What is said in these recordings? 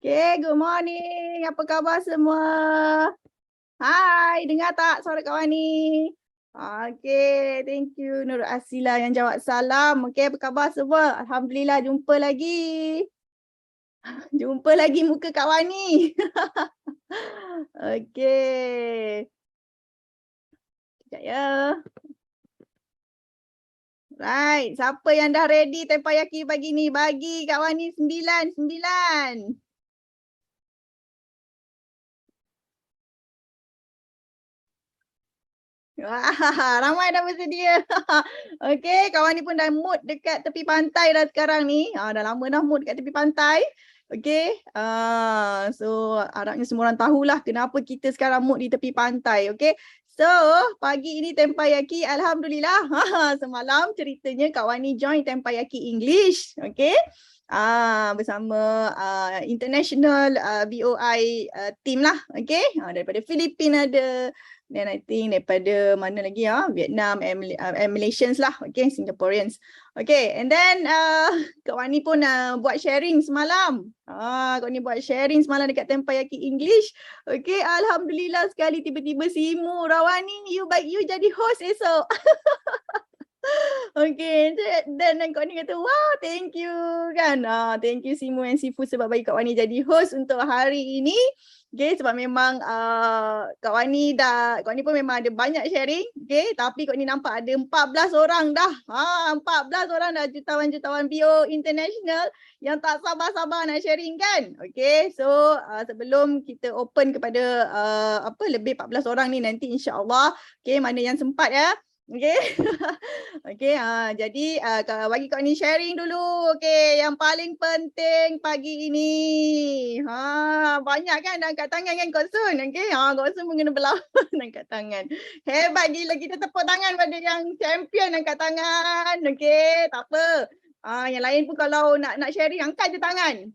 Okay, good morning. Apa khabar semua? Hai, dengar tak suara kawan ni? Okay, thank you Nur Asila yang jawab salam. Okay, apa khabar semua? Alhamdulillah jumpa lagi. Jumpa lagi muka kawan ni. Okay. Sekejap ya. Right, siapa yang dah ready teppanyaki pagi ni? Bagi kawan ni 9. Wah, ramai dah bersedia. Okey, kawan ni pun dah mood dekat tepi pantai dah sekarang ni. Dah lama dah mood dekat tepi pantai. Okey. So harapnya semua orang tahulah kenapa kita sekarang mood di tepi pantai. Okey. So, pagi ini Tempayaki alhamdulillah. Semalam ceritanya kawan ni join Tempayaki English. Okey. Bersama international BOI team lah. Okey. Daripada Filipina ada. Then I think daripada mana lagi Vietnam and Malaysians lah, okay, Singaporeans. Okay, and then kawan ni pun buat sharing semalam. Kawan ni buat sharing semalam dekat Tempayaki English. Okay, alhamdulillah sekali tiba-tiba Simu Rawani, you jadi host esok. Okay, dan kawan ni kata, wow, thank you kan. Thank you Simu and Sifu sebab bagi kawan ni jadi host untuk hari ini. Okay, sebab memang kawan ni pun memang ada banyak sharing. Okay, tapi kawan ni nampak ada 14 orang dah. 14 orang dah jutawan-jutawan bio international yang tak sabar-sabar nak sharing kan. Okay, so sebelum kita open kepada lebih 14 orang ni nanti insya-Allah. Okay, mana yang sempat ya. Okay. Okay, jadi bagi kawan ni sharing dulu. Okay, yang paling penting pagi ini. Banyak kan dah angkat tangan kan Kok Sun? Okay, Kok Sun pun kena berlawan angkat tangan. Hebat gila, kita tepuk tangan pada yang champion angkat tangan. Okay, tak apa. Yang lain pun kalau nak sharing, angkat je tangan.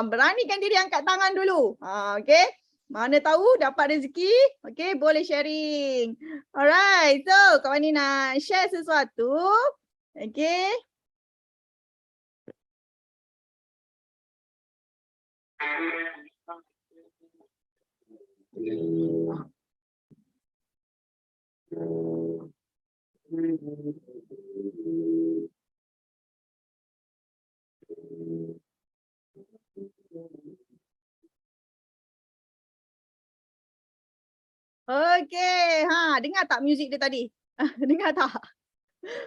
Beranikan diri angkat tangan dulu. Okay. Mana tahu dapat rezeki, okay, boleh sharing. Alright, so kawan ni nak share sesuatu, okay. Okay, dengar tak muzik dia tadi? Dengar tak?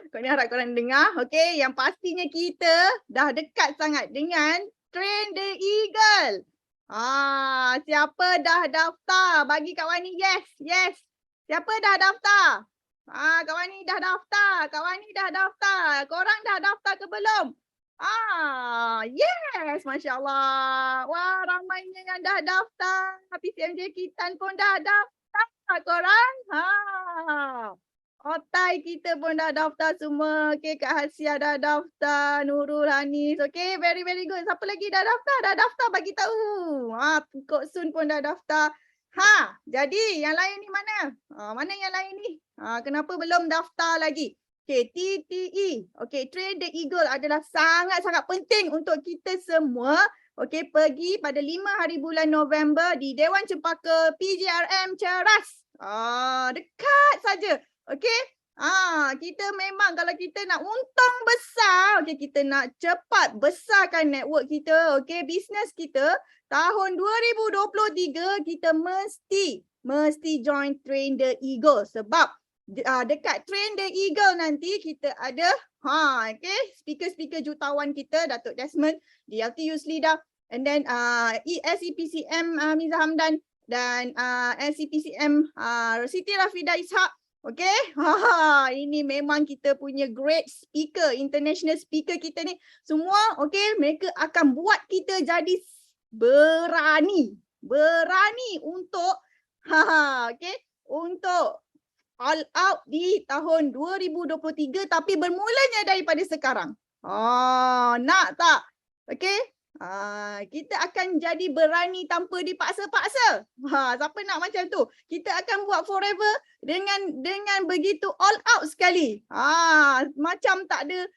Kau ni harap korang dengar. Okay, yang pastinya kita dah dekat sangat dengan Train the Eagle. Siapa dah daftar? Bagi kawan ni yes. Siapa dah daftar? Kawan ni dah daftar. Korang dah daftar ke belum? Yes, Masya Allah. Wah, ramainya yang dah daftar. PCMJ Kitan pun dah daftar. Korang? Otai kita pun dah daftar semua. Okay, Kak Hasia dah daftar. Nurul Hanis. Okay, very good. Siapa lagi dah daftar? Dah daftar bagi tahu. Kok Sun pun dah daftar. Jadi yang lain ni mana? Mana yang lain ni? Kenapa belum daftar lagi? Okay, TTE. Okay, Train the Eagle adalah sangat-sangat penting untuk kita semua. Okay, pergi pada 5 hari bulan November di Dewan Cempaka PJRM Ceras. Dekat saja. Okay. Kita memang kalau kita nak untung besar, okay, kita nak cepat besarkan network kita, okay, bisnes kita, tahun 2023 kita mesti join Train the Eagle sebab dekat Train the Eagle nanti kita ada okay, speaker jutawan kita Datuk Desmond, DLT Yuslida, and then SEPCM Miza Hamdan dan SEPCM Siti Rafida Ishak. Okay, ini memang kita punya great speaker, international speaker kita ni semua, okay, mereka akan buat kita jadi berani untuk okay, untuk all out di tahun 2023 tapi bermulanya daripada sekarang. Nak tak? Okay. Kita akan jadi berani tanpa dipaksa-paksa. Siapa nak macam tu? Kita akan buat forever dengan begitu all out sekali. Macam tak ada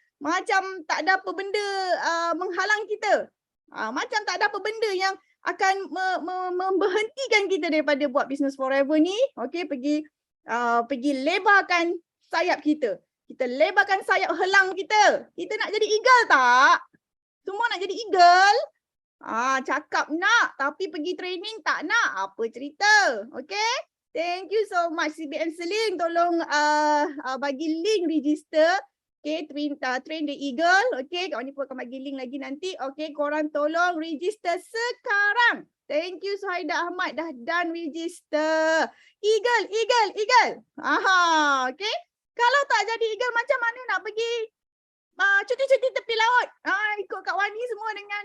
apa benda menghalang kita. Macam tak ada apa benda yang memberhentikan kita daripada buat business forever ni. Okay, pergi lebarkan sayap kita. Kita lebarkan sayap helang kita. Kita nak jadi eagle tak? Semua nak jadi eagle? Cakap nak tapi pergi training tak nak. Apa cerita? Okay? Thank you so much CBN Seling. Tolong bagi link register. Okay, train the eagle. Okay, kawan ni pun akan bagi link lagi nanti. Okay, korang tolong register sekarang. Thank you Suhaida Ahmad dah done register. Eagle, eagle, eagle. Okay. Kalau tak jadi eagle macam mana nak pergi cuti-cuti tepi laut? Ikut Kak Wani semua dengan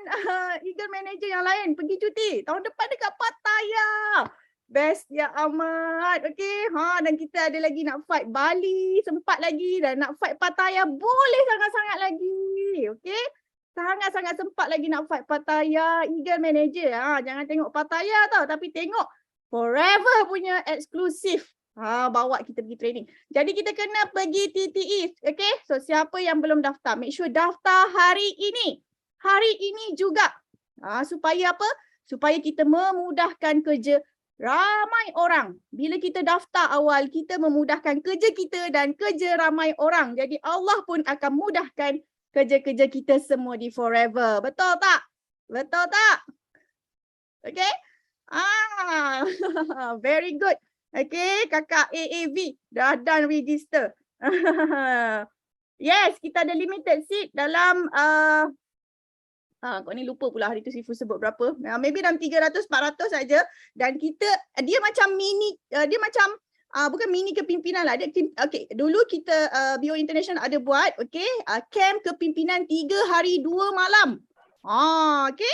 eagle manager yang lain pergi cuti. Tahun depan dekat Pattaya. Best ya amat. Okay. Dan kita ada lagi nak fight Bali. Sempat lagi. Dan nak fight Pattaya. Boleh sangat-sangat lagi. Okay. Sangat-sangat sempat lagi nak fight Pattaya. Eagle manager. Jangan tengok Pattaya tau. Tapi tengok Forever punya eksklusif. Bawa kita pergi training. Jadi kita kena pergi TTE. Okay. So siapa yang belum daftar. Make sure daftar hari ini. Hari ini juga. Supaya apa? Supaya kita memudahkan kerja ramai orang. Bila kita daftar awal, kita memudahkan kerja kita dan kerja ramai orang. Jadi Allah pun akan mudahkan kerja-kerja kita semua di Forever. Betul tak? Betul tak? Okay? Very good. Okay, kakak AAV dah done register. Yes, kita ada limited seat dalam kau ni lupa pula hari tu Sifu sebut berapa. Maybe dalam 300-400 saja. Dan dia macam mini, dia macam bukan mini kepimpinan lah. Okay, dulu kita BO International ada buat, okay, camp kepimpinan 3 hari 2 malam. Okay,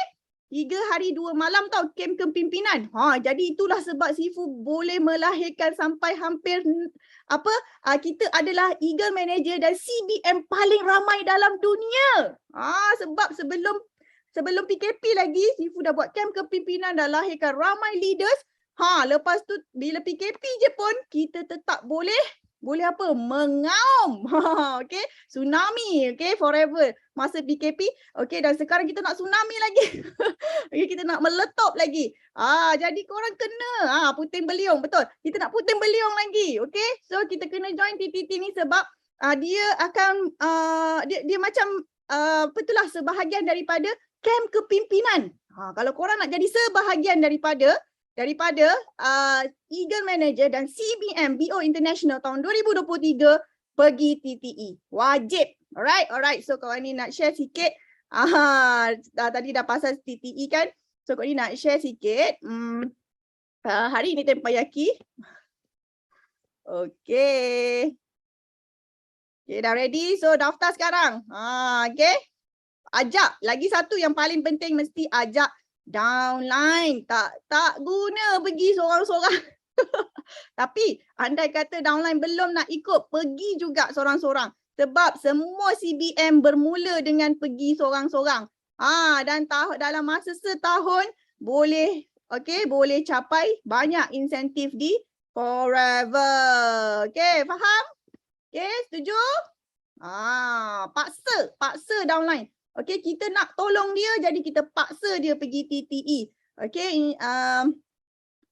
3 hari 2 malam tau camp kepimpinan. Jadi itulah sebab Sifu boleh melahirkan sampai hampir kita adalah Eagle Manager dan CBM paling ramai dalam dunia. Sebab sebelum PKP lagi, Sifu dah buat camp kepimpinan, dah lahirkan ramai leaders. Lepas tu bila PKP je pun kita tetap boleh apa? Mengaum. Okay, tsunami, okay, forever masa PKP. Okay, dan sekarang kita nak tsunami lagi. Okay, kita nak meletup lagi. Jadi korang kena puting beliung, betul. Kita nak puting beliung lagi. Okay, so kita kena join TTT ni sebab dia akan dia macam betulah sebahagian daripada camp kepimpinan. Kalau korang nak jadi sebahagian daripada Eagle Manager dan CBM BO International tahun 2023, pergi TTE. Wajib. Alright. So kawan ni nak share sikit. Tadi dah pasal TTE kan. So kawan ni nak share sikit. Hari ni Tempayaki. Okay. Okay, dah ready? So daftar sekarang. Okay. Ajak. Lagi satu yang paling penting, mesti ajak downline. Tak guna pergi seorang-seorang. Tapi andai kata downline belum nak ikut, pergi juga seorang-seorang. Sebab semua CBM bermula dengan pergi seorang-seorang. Dan dalam masa setahun boleh capai banyak insentif di Forever. Okay, faham? Okay, setuju? Paksa downline. Okay, kita nak tolong dia, jadi kita paksa dia pergi TTE. Okay,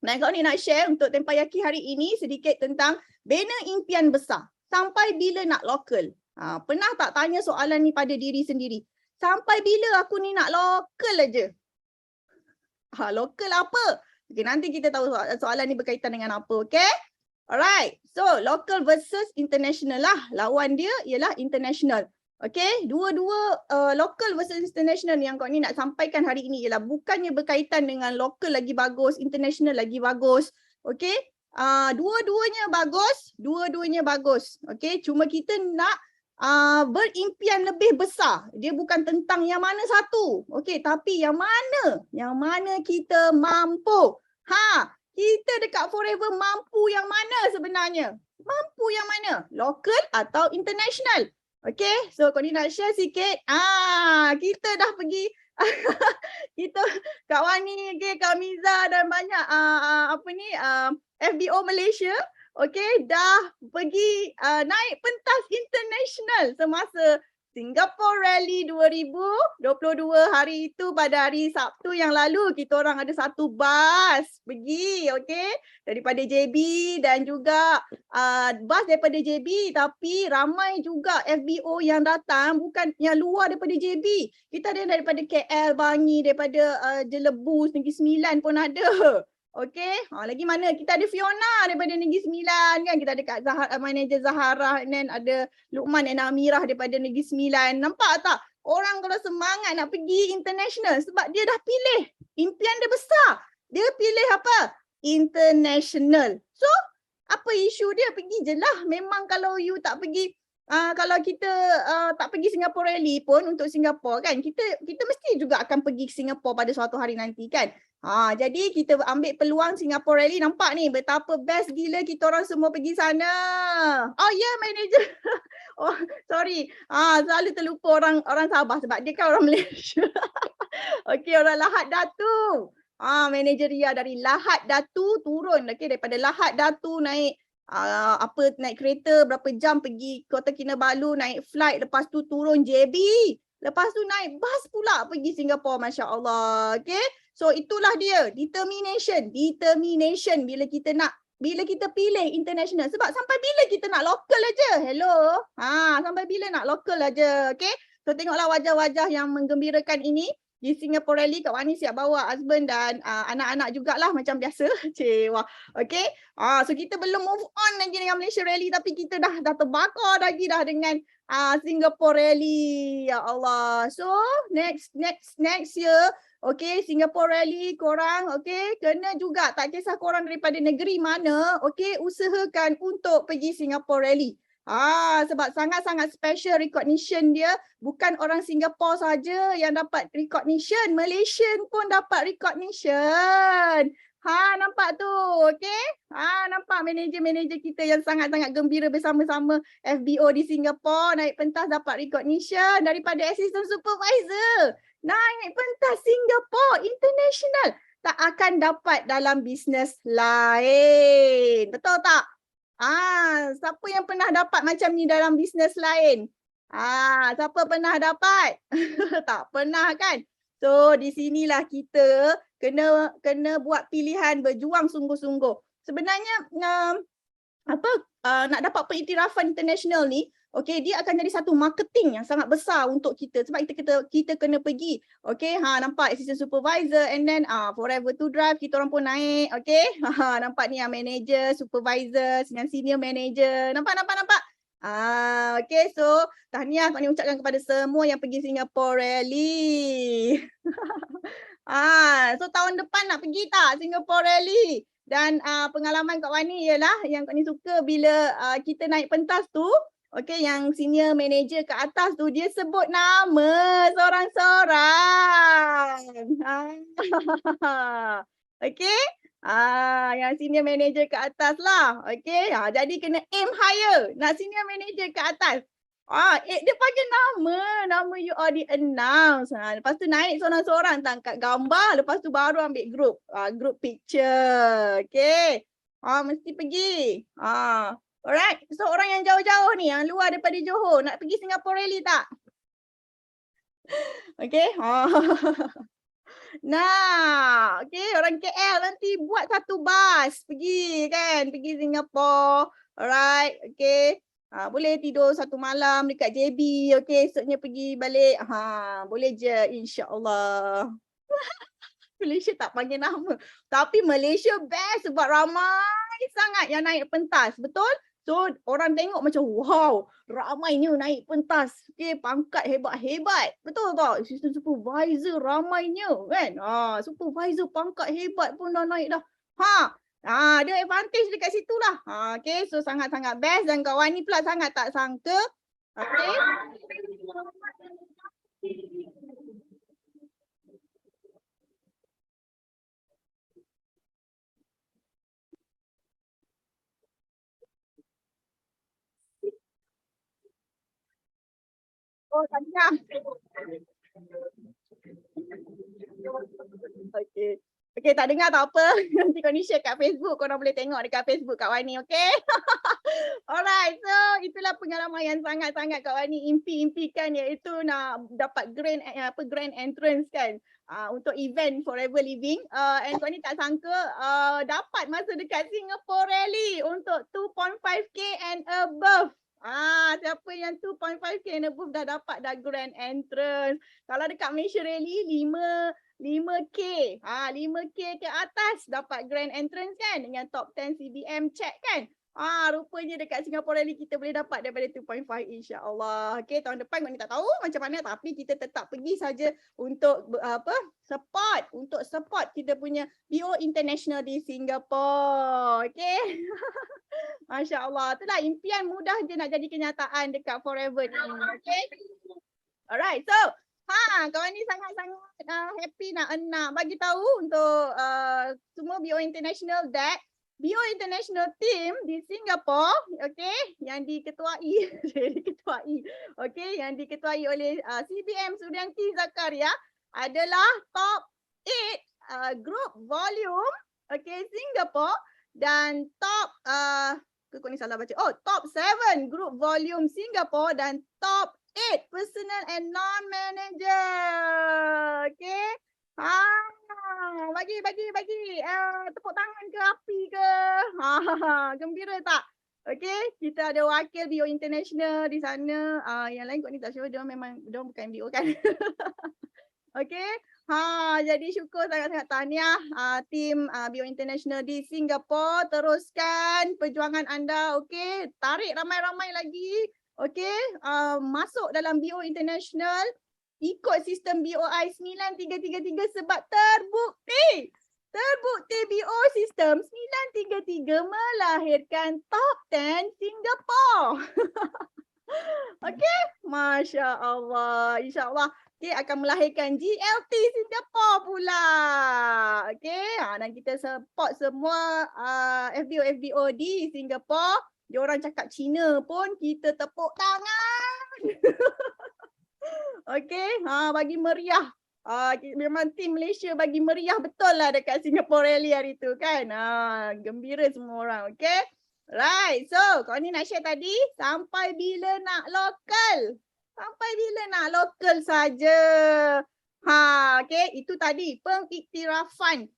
dan kau ni nak share untuk Tempayaki hari ini sedikit tentang bina impian besar. Sampai bila nak lokal? Pernah tak tanya soalan ni pada diri sendiri? Sampai bila aku ni nak lokal aja? Lokal apa? Okay, nanti kita tahu soalan ni berkaitan dengan apa, okay? Alright, so local versus international lah. Lawan dia ialah international. Okay, dua-dua local versus international yang kau ni nak sampaikan hari ini ialah bukannya berkaitan dengan local lagi bagus, international lagi bagus. Okay, dua-duanya bagus. Okay, cuma kita nak berimpian lebih besar. Dia bukan tentang yang mana satu. Okay, tapi yang mana kita mampu. Kita dekat Forever mampu yang mana sebenarnya? Mampu yang mana? Local atau international? Okay, so kau ni nak share sikit. Kita dah pergi, kita Kak Wani, okay, Kak Miza dan banyak FBO Malaysia, okay, dah pergi naik pentas international semasa Singapore Rally 2022 hari itu pada hari Sabtu yang lalu kita orang ada satu bas pergi, okey, daripada JB dan juga bas daripada JB, tapi ramai juga FBO yang datang bukan yang luar daripada JB. Kita ada daripada KL, Bangi, daripada Jelebus, Negeri Sembilan pun ada. Okey, lagi mana? Kita ada Fiona daripada Negeri Sembilan kan. Kita ada Kak manager Zahara, and then ada Luqman dan Amirah daripada Negeri Sembilan. Nampak tak? Orang kalau semangat nak pergi international sebab dia dah pilih. Impian dia besar. Dia pilih apa? International. So, apa isu dia? Pergi je lah. Memang kalau you tak pergi, kalau kita tak pergi Singapore Rally pun untuk Singapore kan, kita mesti juga akan pergi Singapore pada suatu hari nanti kan. Jadi kita ambil peluang Singapore Rally. Nampak ni betapa best gila kita orang semua pergi sana. Oh ya, manager. Oh, sorry. Selalu terlupa orang Sabah sebab dia kan orang Malaysia. Okey, orang Lahad Datu. Manager Ria dari Lahad Datu turun, okey, daripada Lahad Datu naik naik kereta berapa jam pergi Kota Kinabalu, naik flight, lepas tu turun JB. Lepas tu naik bas pula pergi Singapore, masya-Allah. Okey. So itulah dia, determination bila kita pilih international. Sebab sampai bila kita nak local aja? Hello. Sampai bila nak local aja? Okey. So tengoklah wajah-wajah yang menggembirakan ini di Singapore Rally. Kak Wani siap bawa husband dan anak-anak jugalah macam biasa. Wah. Okey. So kita belum move on lagi dengan Malaysia Rally, tapi kita dah terbakar lagi dah dengan Singapore Rally. Ya Allah. So next year, okey, Singapore Rally korang, okey, kena juga, tak kisah korang daripada negeri mana, okey, usahakan untuk pergi Singapore Rally. Sebab sangat-sangat special recognition dia. Bukan orang Singapore saja yang dapat recognition, Malaysian pun dapat recognition. Nampak tu, okey? Nampak manager-manager kita yang sangat-sangat gembira bersama-sama FBO di Singapore naik pentas dapat recognition daripada assistant supervisor. Naik pentas Singapore International. Tak akan dapat dalam bisnes lain. Betul tak? Siapa yang pernah dapat macam ni dalam bisnes lain? Siapa pernah dapat? Tak pernah kan? So di sinilah kita kena buat pilihan, berjuang sungguh-sungguh. Sebenarnya nak dapat pengiktirafan international ni, okey, dia akan jadi satu marketing yang sangat besar untuk kita sebab kita kena pergi. Okey, nampak assistant supervisor, and then forever to drive kita orang pun naik, okey. Nampak ni yang manager, supervisor dengan senior manager. Nampak. Okey, so tahniah Kak Ni ucapkan kepada semua yang pergi Singapore Rally. So tahun depan nak pergi tak Singapore Rally? Dan pengalaman Kak Wani ialah yang Kak Ni suka bila kita naik pentas tu, okey, yang senior manager ke atas tu dia sebut nama seorang-seorang. Okey? Yang senior manager ke atas lah. Okey? Jadi kena aim higher. Nak senior manager ke atas. Dia panggil nama you already announce. Lepas tu naik seorang-seorang, tangkap gambar, lepas tu baru ambil group picture. Okey. Mesti pergi. Alright. So orang yang jauh-jauh ni, yang luar daripada Johor, nak pergi Singapore Rally tak? Okey. Nah, okey, orang KL nanti buat satu bas pergi kan, pergi Singapore. Alright, okey. Boleh tidur satu malam dekat JB, okey, esoknya pergi balik. Boleh je, insya-Allah. Malaysia tak panggil nama. Tapi Malaysia best sebab ramai sangat yang naik pentas, betul? So orang tengok macam wow, ramainya naik pentas. Okey, pangkat hebat-hebat. Betul tak? Assistant supervisor ramainya kan? Supervisor pangkat hebat pun dah naik dah. Dia advantage dekat situlah. Okey, so sangat-sangat best dan Kak Wani pula sangat tak sangka. Okey. Oh, tahniah. Okey. Okey, tak dengar tak apa. Nanti kau ni share kat Facebook. Korang boleh tengok dekat Facebook Kak Wani, okey? Alright, so itulah pengalaman yang sangat-sangat Kak Wani impikan, iaitu nak dapat grand entrance kan. Untuk event Forever Living, and Kak Wani tak sangka dapat masa dekat Singapore Rally untuk 2.5k and above. Siapa yang 2.5k and above dah dapat dah grand entrance. Kalau dekat Malaysia Rally 5k 5k ke atas dapat grand entrance kan, dengan top 10 CBM check kan. Rupanya dekat Singapore Rally kita boleh dapat daripada 2.5, insya-Allah. Okey, tahun depan Kak Ni tak tahu macam mana, tapi kita tetap pergi saja untuk support kita punya BO International di Singapore. Okey. Masya-Allah. Itulah impian mudah je nak jadi kenyataan dekat Forever ni. Okey. Alright. So, kawan ni sangat-sangat happy nak bagi tahu untuk semua BO International that BO International Team di Singapore, okay, yang diketuai, okay, yang diketuai oleh CBM Sudianti Zakaria adalah top 8 group volume, okay, Singapore, dan top top 7 group volume Singapore, dan top 8 personal and non-manager, okay. Bagi tepuk tangan ke api ke? Gembira tak? Okey, kita ada wakil BO International di sana. Yang lain kot ni tak sure, dia bukan BO kan. Okey. Jadi syukur sangat-sangat tahniah tim BO International di Singapore. Teruskan perjuangan anda, okey. Tarik ramai-ramai lagi. Okey, masuk dalam BO International. Ikut sistem BOI 9333 sebab terbukti BO sistem 933 melahirkan top 10 Singapore. Okey, Masya Allah. InsyaAllah akan melahirkan GLT Singapore pula. Okey, dan kita support semua FBO di Singapore. Diorang cakap Cina pun kita tepuk tangan. Okey, bagi meriah. Memang tim Malaysia bagi meriah betul lah dekat Singapore Rally hari tu kan. Gembira semua orang, okey. Right, so kau ni nak share tadi, sampai bila nak lokal? Sampai bila nak lokal saja? Okey, itu tadi pengiktirafan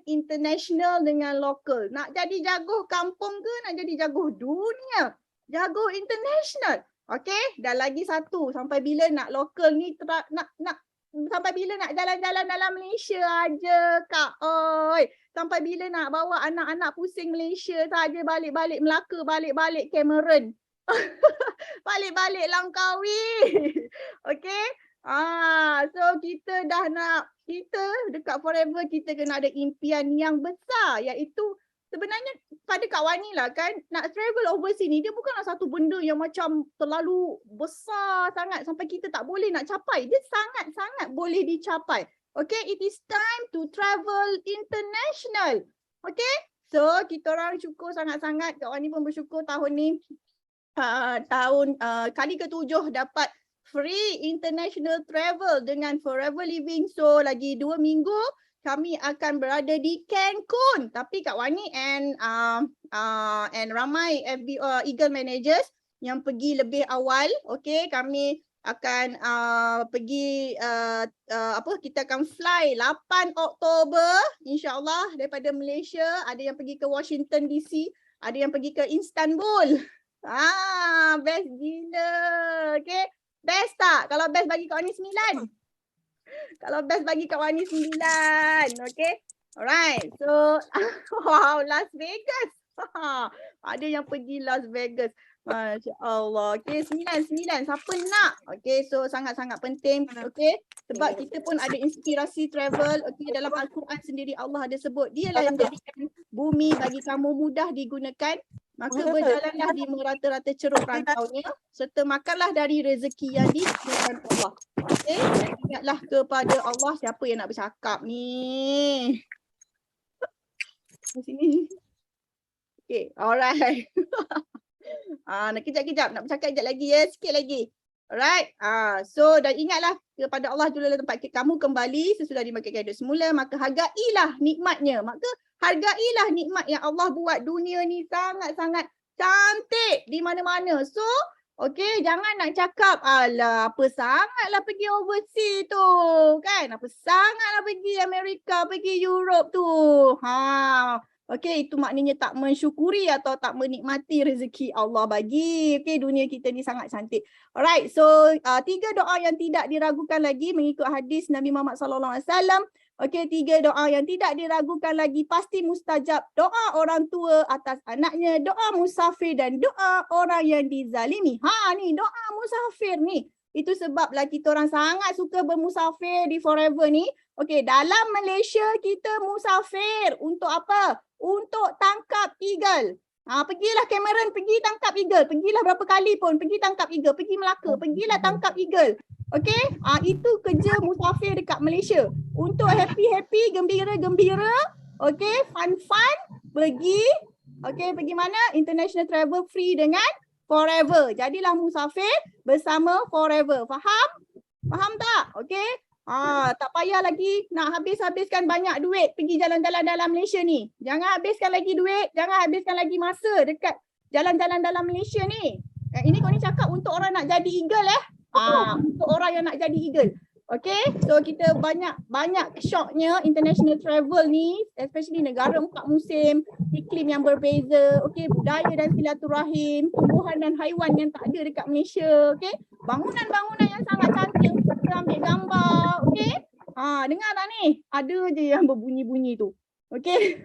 international dengan lokal. Nak jadi jago kampung ke nak jadi jago dunia? Jago international. Okey, dah lagi satu, sampai bila nak lokal ni sampai bila nak jalan-jalan dalam Malaysia aja Kak oi. Sampai bila nak bawa anak-anak pusing Malaysia saja, balik-balik Melaka, balik-balik Cameron. Balik-balik Langkawi. Okey? So kita dekat Forever kita kena ada impian yang besar, iaitu sebenarnya pada Kak Wani lah kan, nak travel overseas ni dia bukanlah satu benda yang macam terlalu besar sangat sampai kita tak boleh nak capai. Dia sangat-sangat boleh dicapai. Okay, it is time to travel international. Okay, so kita orang syukur sangat-sangat. Kak Wani pun bersyukur tahun ni, kali ke-7 dapat free international travel dengan Forever Living. So lagi 2 minggu kami akan berada di Cancun. Tapi Kak Wani and ramai Eagle managers yang pergi lebih awal. Okay, kami akan pergi kita akan fly 8 Oktober insya-Allah daripada Malaysia. Ada yang pergi ke Washington DC, ada yang pergi ke Istanbul. Best gila. Okay, best tak? Kalau best bagi Kak Wani 9. Kalau best bagi Kak Wani 9. Okay. Alright. So, wow, Las Vegas. Ada yang pergi Las Vegas. Masya Allah. Okay, 9. Siapa nak? Okay, so sangat-sangat penting. Okay. Sebab kita pun ada inspirasi travel. Okay, dalam Al-Quran sendiri Allah ada sebut. Dialah yang jadikan bumi bagi kamu mudah digunakan. Maka berjalanlah di merata-rata ceruk rantaunya, serta makanlah dari rezeki yang diberikan Allah. Okay, ingatlah kepada Allah. Siapa yang nak bercakap ni? Di sini. Okay, alright. Nak kejap. Nak bercakap kejap lagi ya, sikit lagi. Alright. So dan ingatlah kepada Allah Jalla tempat kamu kembali sesudah dimakan hidup semula, maka hargailah nikmatnya. Maka hargailah nikmat yang Allah buat dunia ni sangat-sangat cantik di mana-mana. So, okey, jangan nak cakap alah apa sangatlah pergi overseas tu, kan? Apa sangatlah pergi Amerika, pergi Europe tu. Okey, itu maknanya tak mensyukuri atau tak menikmati rezeki Allah bagi. Okey, dunia kita ni sangat cantik. Alright, so 3 doa yang tidak diragukan lagi mengikut hadis Nabi Muhammad SAW. Okey, 3 doa yang tidak diragukan lagi pasti mustajab. Doa orang tua atas anaknya, doa musafir dan doa orang yang dizalimi. Ni doa musafir ni. Itu sebablah kita orang sangat suka bermusafir di Forever ni. Okey, dalam Malaysia kita musafir untuk apa? Untuk tangkap eagle. Pergilah Cameron, pergi tangkap eagle. Pergilah berapa kali pun, pergi tangkap eagle. Pergi Melaka, pergilah tangkap eagle. Okey, itu kerja musafir dekat Malaysia. Untuk happy-happy, gembira-gembira. Okey, fun-fun, pergi. Okey, pergi mana? International travel free dengan Forever. Jadilah musafir bersama Forever. Faham? Faham tak? Okey. Tak payah lagi nak habiskan banyak duit pergi jalan-jalan dalam Malaysia ni. Jangan habiskan lagi duit, jangan habiskan lagi masa dekat jalan-jalan dalam Malaysia ni. Ini kau ni cakap untuk orang nak jadi eagle untuk orang yang nak jadi eagle. Okay, so kita banyak syoknya international travel ni, especially negara 4 musim, iklim yang berbeza, okay, budaya dan silaturahim, tumbuhan dan haiwan yang tak ada dekat Malaysia, okay, bangunan-bangunan yang sangat cantik untuk kita ambil gambar, okay. Dengar tak ni? Ada je yang berbunyi-bunyi tu, okay.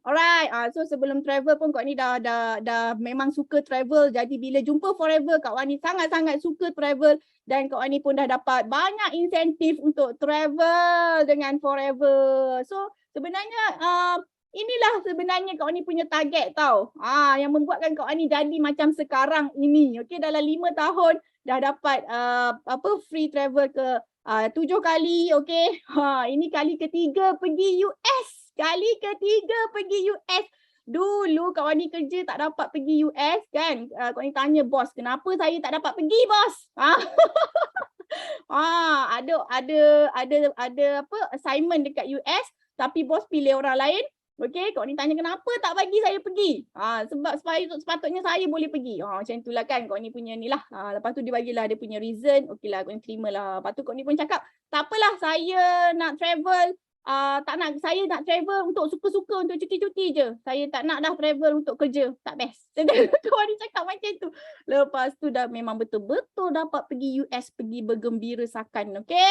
Alright, so sebelum travel pun Kak Wani dah memang suka travel. Jadi bila jumpa Forever, Kak Wani sangat-sangat suka travel dan Kak Wani pun dah dapat banyak insentif untuk travel dengan Forever. So sebenarnya inilah sebenarnya Kak Wani punya target tau. Yang membuatkan Kak Wani jadi macam sekarang ini. Okey, dalam 5 tahun dah dapat free travel ke 7 kali, okey. Ini kali ketiga pergi US. Kali ketiga pergi US. Dulu Kak Wani kerja tak dapat pergi US kan. Kak Wani tanya bos, kenapa saya tak dapat pergi bos? Ada apa assignment dekat US tapi bos pilih orang lain. Okey, Kak Wani tanya kenapa tak bagi saya pergi? Sebab sepatutnya saya boleh pergi. Macam itulah kan Kak Wani punya ni lah. Lepas tu dia bagilah dia punya reason. Okeylah Kak Wani terimalah. Lepas tu Kak Wani pun cakap, tak apalah saya nak travel. Saya nak travel untuk suka-suka, untuk cuti-cuti je. Saya tak nak dah travel untuk kerja. Tak best. Kak Wani cakap macam tu. Lepas tu dah memang betul-betul dapat pergi US, pergi bergembira sakan. Okay?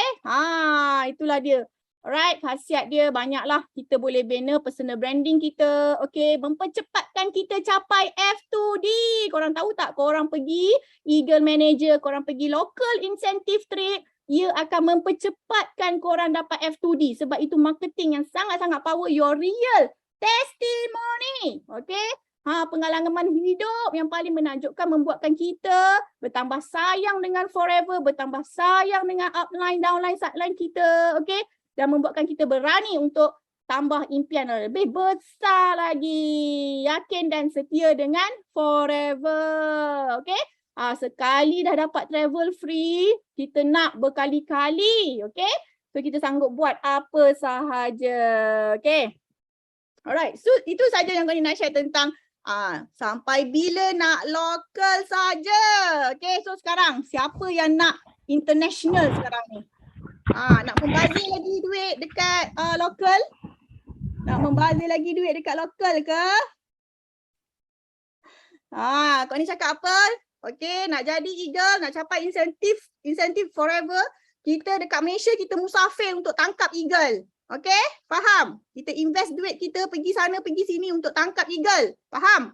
Itulah dia. Alright, khasiat dia banyaklah. Kita boleh bina personal branding kita. Okay, mempercepatkan kita capai F2D. Korang tahu tak? Korang pergi Eagle Manager, korang pergi local incentive trade. Ia akan mempercepatkan korang dapat F2D sebab itu marketing yang sangat-sangat power, your real testimony. Okay. Pengalaman hidup yang paling menakjubkan membuatkan kita bertambah sayang dengan Forever, bertambah sayang dengan upline, downline, sideline kita. Okay. Dan membuatkan kita berani untuk tambah impian lebih besar lagi. Yakin dan setia dengan Forever. Okay. Sekali dah dapat travel free, kita nak berkali-kali, okay? So kita sanggup buat apa sahaja, okay? Alright, so itu saja yang kami nak share tentang sampai bila nak local saja, okay? So sekarang siapa yang nak international sekarang ni? Nak membazir lagi duit dekat local? Nak membazir lagi duit dekat local ke? Kau ni cakap apa? Okay, nak jadi eagle, nak capai insentif Forever, kita dekat Malaysia kita musafir untuk tangkap eagle. Okay, faham? Kita invest duit kita pergi sana pergi sini untuk tangkap eagle. Faham?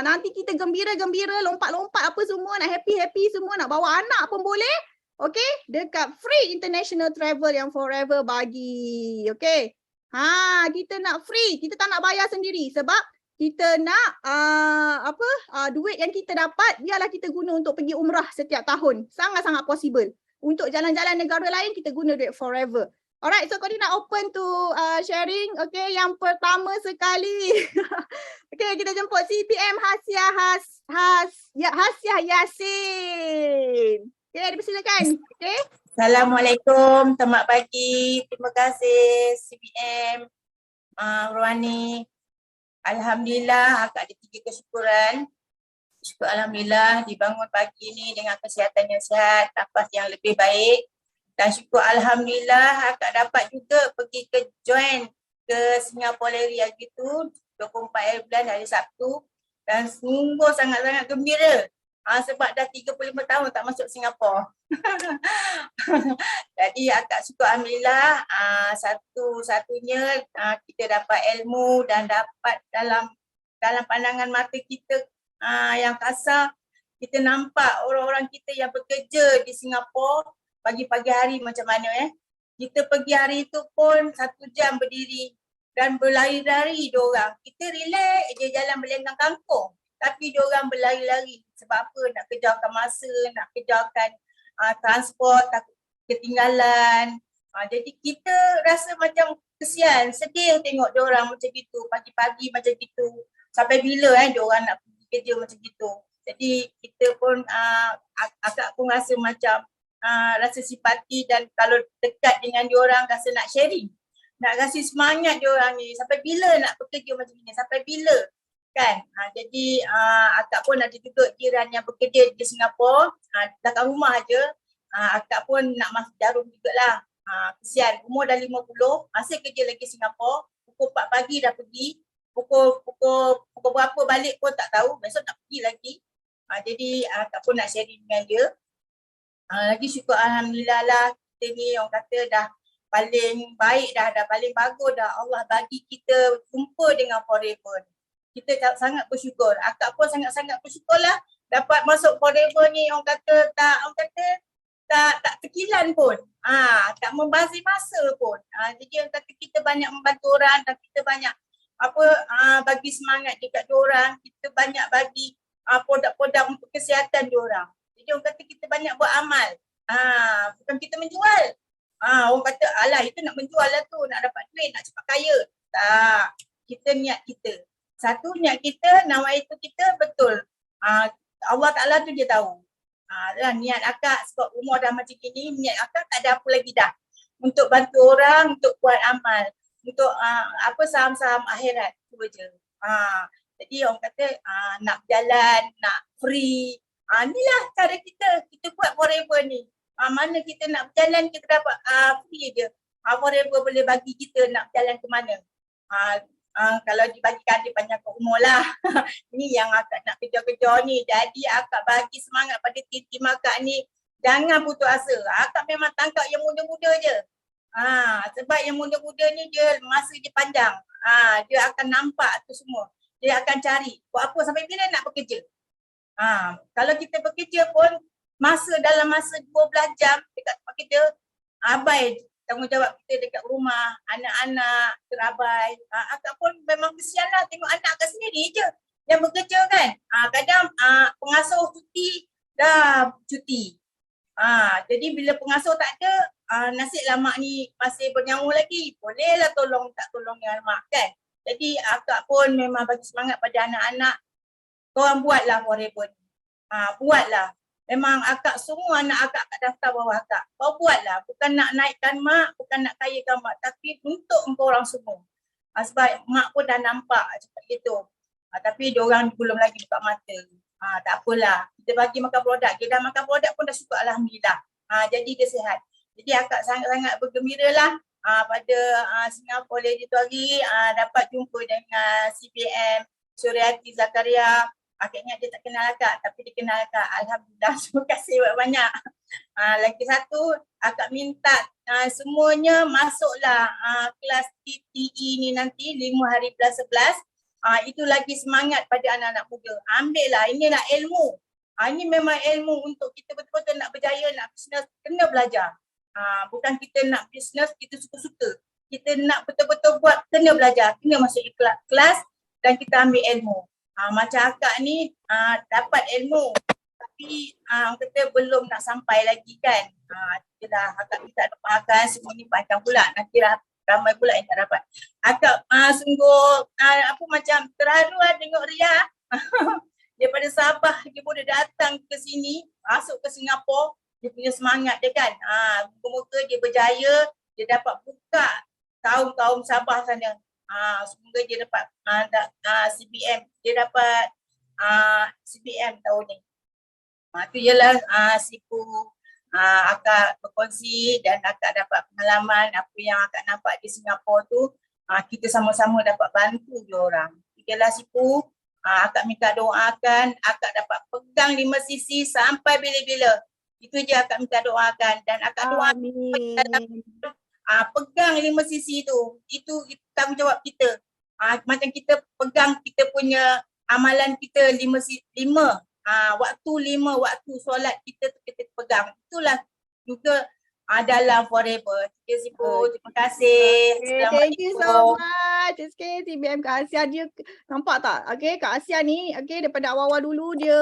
Nanti kita gembira-gembira, lompat-lompat apa semua, nak happy-happy semua, nak bawa anak pun boleh. Okay, dekat free international travel yang Forever bagi. Okay. Kita nak free, kita tak nak bayar sendiri sebab kita nak duit yang kita dapat biarlah kita guna untuk pergi umrah setiap tahun. Sangat-sangat possible. Untuk jalan-jalan negara lain kita guna duit Forever. Alright, so kau ni nak open to sharing. Okay, yang pertama sekali. Okay, kita jemput CPM Hasyah Yasin. Okay, dipersilakan. Okay. Assalamualaikum, selamat pagi. Terima kasih CBM, Rohani. Alhamdulillah, akak ada 3 kesyukuran. Syukur Alhamdulillah dibangun pagi ni dengan kesihatan yang sihat, nafas yang lebih baik. Dan syukur Alhamdulillah akak dapat juga pergi ke join ke Singapore Larry hari tu 24 bulan hari Sabtu. Dan sungguh sangat-sangat gembira. Sebab dah 35 tahun tak masuk Singapura. Jadi akak syukur Alhamdulillah satu-satunya kita dapat ilmu dan dapat dalam pandangan mata kita yang kasar, kita nampak orang-orang kita yang bekerja di Singapura pagi-pagi hari macam mana Kita pergi hari itu pun 1 jam berdiri dan berlari-lari diorang. Kita relax je jalan berlenggang kangkung. Tapi diorang berlari-lari. Sebab apa? Nak kejarkan masa, nak kejarkan transport, takut ketinggalan. Jadi kita rasa macam kesian, sedih tengok diorang macam gitu, pagi-pagi macam gitu. Sampai bila diorang nak pergi kerja macam gitu. Jadi kita pun, akak pun rasa macam rasa simpati dan kalau dekat dengan diorang rasa nak sharing. Nak kasih semangat diorang ni, sampai bila nak bekerja macam ni, sampai bila. Kan? Jadi akak pun ada juga jiran yang bekerja di Singapura, dekat rumah aja. Akak pun nak masuk jarum jugalah. Kesian, umur dah 50, masih kerja lagi Singapura. Pukul 4 pagi dah pergi, pukul berapa balik pun tak tahu, besok nak pergi lagi. Jadi akak pun nak sharing dengan dia. Lagi syukur Alhamdulillah lah, kita ni orang kata dah paling baik dah paling bagus dah. Allah bagi kita jumpa dengan forever. Kita sangat bersyukur. Akak pun sangat-sangat bersyukur lah dapat masuk forever ni. Orang kata tak terkilan pun. Tak membazir masa pun. Jadi orang kata kita banyak membantu orang dan kita banyak bagi semangat dekat diorang. Kita banyak bagi produk-produk untuk kesihatan diorang. Jadi orang kata kita banyak buat amal. Bukan kita menjual. Orang kata alah itu nak menjual lah tu, nak dapat duit, nak cepat kaya. Tak. Kita niat kita. Satu niat kita, nama itu kita betul. Allah Ta'ala tu dia tahu. Niat akak sebab umur dah macam gini, niat akak tak ada apa lagi dah. Untuk bantu orang, untuk buat amal. Untuk saham-saham akhirat. Tu je. Jadi orang kata nak berjalan, nak free. Inilah cara kita buat forever ni. Mana kita nak berjalan, kita dapat free je. Forever boleh bagi kita nak berjalan ke mana. Kalau dibagikan dia panjang ke umur lah. Ni yang akak nak kejar-kejar ni. Jadi akak bagi semangat pada tim akak ni. Jangan putus asa. Akak memang tangkap yang muda-muda je. Sebab yang muda-muda ni dia masa dia panjang. Dia akan nampak tu semua. Dia akan cari. Buat apa sampai bila nak bekerja. Kalau kita bekerja pun dalam masa 12 jam dekat tempat kerja, abai tanggungjawab kita dekat rumah, anak-anak, terabai. Akak pun memang kesian lah tengok anak akak sendiri je yang bekerja kan. Kadang pengasuh cuti, dah cuti. Jadi bila pengasuh tak ada, nasiblah mak ni masih bernyawa lagi. Bolehlah tak tolong dengan mak kan. Jadi akak pun memang bagi semangat pada anak-anak. Korang buatlah forever ni. Buatlah. Memang akak semua anak akak daftar bawah akak. Kau buatlah. Bukan nak naikkan mak, bukan nak kayakan mak. Tapi untuk engkau orang semua. Sebab mak pun dah nampak macam itu. Tapi diorang belum lagi buka mata. Tak apalah. Kita bagi makan produk. Dia dah makan produk pun dah syukur Alhamdulillah. Jadi dia sihat. Jadi akak sangat-sangat bergembira lah. Pada Singapura Lady tu hari dapat jumpa dengan CPM Suryati Zakaria. Akak ingat dia tak kenal akak, tapi dia kenal akak. Alhamdulillah, terima kasih banyak. Lagi satu, akak minta semuanya masuklah kelas TTE ni nanti 5 hari bulan 11. Itu lagi semangat pada anak-anak muda. Ambillah, inilah ilmu. Ini memang ilmu untuk kita betul-betul nak berjaya, nak bisnes, kena belajar. Bukan kita nak bisnes, kita suka-suka. Kita nak betul-betul buat, kena belajar. Kena masuk kelas dan kita ambil ilmu. Macam akak ni dapat ilmu tapi kata belum nak sampai lagi kan. Itulah akak minta doakan semua ni panjang pula, nanti ramai pula yang tak dapat. Akak sungguh macam terharu tengok Ria. Daripada Sabah dia boleh datang ke sini, masuk ke Singapura dia punya semangat dia kan. Moga-moga dia berjaya, dia dapat buka kaum Sabah sana. Semoga dia dapat CBM, dia dapat CBM tahun ni. Itu je lah Sipu akak berkongsi dan akak dapat pengalaman apa yang akak nampak di Singapura tu. Kita sama-sama dapat bantu je orang. Itulah Sipu, akak minta doakan akak dapat pegang 5 sisi sampai bila-bila. Itu je akak minta doakan dan akak doakan pegang 5 sisi tu. Itu tanggungjawab kita. Macam kita pegang kita punya amalan kita 5 waktu 5 waktu solat kita pegang. Itulah juga dalam forever. Terima kasih Bu. Terima kasih. Thank you so much. Okay, CBM Kak Asia dia nampak tak? Okay, Kak Asia ni daripada awal-awal dulu dia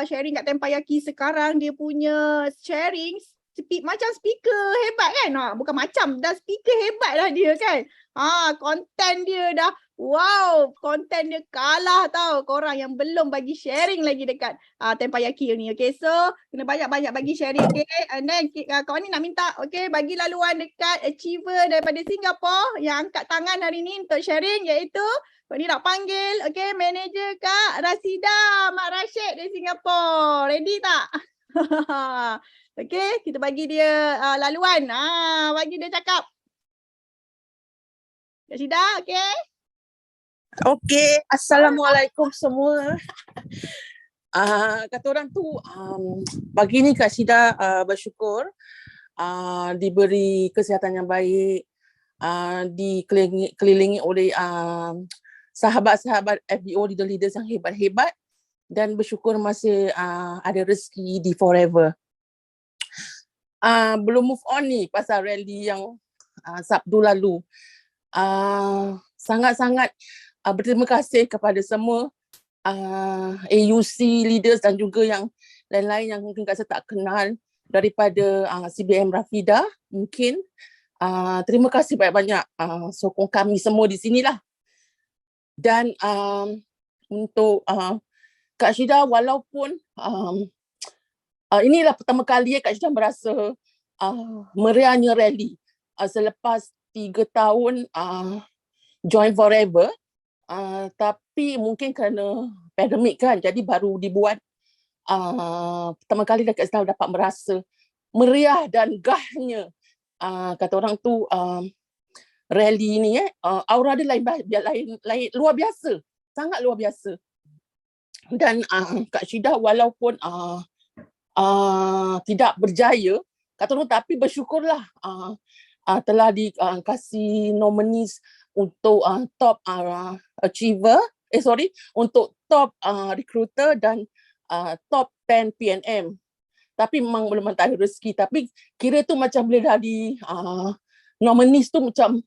sharing kat Tempayaki, sekarang dia punya sharing macam speaker hebat kan? Bukan macam, dah speaker hebat lah dia kan? Konten dia dah wow, konten dia kalah tau korang yang belum bagi sharing lagi dekat Tempayaki ni. Okay, so kena banyak-banyak bagi sharing. Okay, and then kawan ni nak minta bagi laluan dekat achiever daripada Singapura yang angkat tangan hari ni untuk sharing, iaitu kawan ni nak panggil manager Kak Rasida Mak Rashid dari Singapura. Ready tak? Okay, kita bagi dia laluan. Bagi dia cakap. Kak Rasida, okay? Okey, Assalamualaikum semua. Kata orang tu, pagi ni Kak Syida bersyukur diberi kesihatan yang baik, dikelilingi oleh sahabat-sahabat FBO leaders yang hebat-hebat, dan bersyukur masih ada rezeki di Forever. Belum move on ni pasal rally yang Sabtu lalu. Sangat-sangat berterima kasih kepada semua AUC leaders dan juga yang lain-lain yang mungkin Kak saya tak kenal, daripada CBM Rafida mungkin. Terima kasih banyak-banyak sokong kami semua di sinilah. Dan untuk Kak Syida, walaupun inilah pertama kali Kak Syida merasa meriahnya rally selepas 3 tahun join Forever, tapi mungkin kerana pandemik kan, jadi baru dibuat. Pertama kali Kak Syida dapat merasa meriah dan gahnya kata orang tu rally ni. Aura dia lain luar biasa, sangat luar biasa. Dan Kak Syida walaupun tidak berjaya kata orang, tapi bersyukurlah telah dikasih nominees untuk top achiever, untuk top recruiter dan top 10 PNM. Tapi memang belum tak ada rezeki, tapi kira tu macam bila dah di nominees tu macam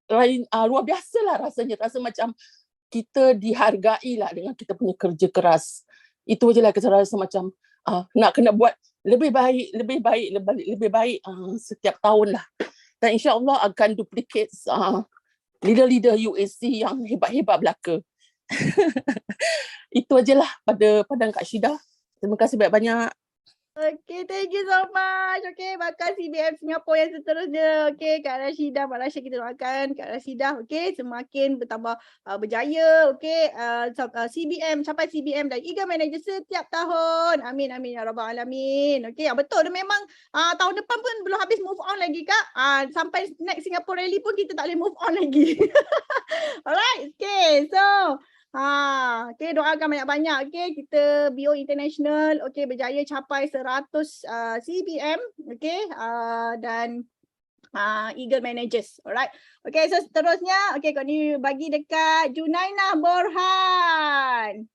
lain, luar biasa lah rasanya. Rasa macam kita dihargai lah dengan kita punya kerja keras. Itu je lah kita rasa macam nak kena buat lebih baik setiap tahun lah. Dan insya-Allah akan duplicate leader-leader UAC yang hebat-hebat belaka. Itu ajalah pada pandangan Kak Syida. Terima kasih banyak-banyak. Okay, thank you so much. Okay, bakal CBM Singapura yang seterusnya. Okay, Kak Rasida, Mak Rashid, kita doakan Kak Rasida, okay, semakin bertambah berjaya. Okay, CBM, capai CBM dan Eagle Manager setiap tahun. Amin, amin, ya Rabbal Alamin. Okay, betul, memang tahun depan pun belum habis move on lagi, Kak. Sampai next Singapore Rally pun kita tak boleh move on lagi. Alright, okay, so okay, doakan banyak-banyak. Okay, kita BO International berjaya capai 100 CBM, dan Eagle Managers. Alright. Okay, so seterusnya kau ni bagi dekat Junainah Borhan.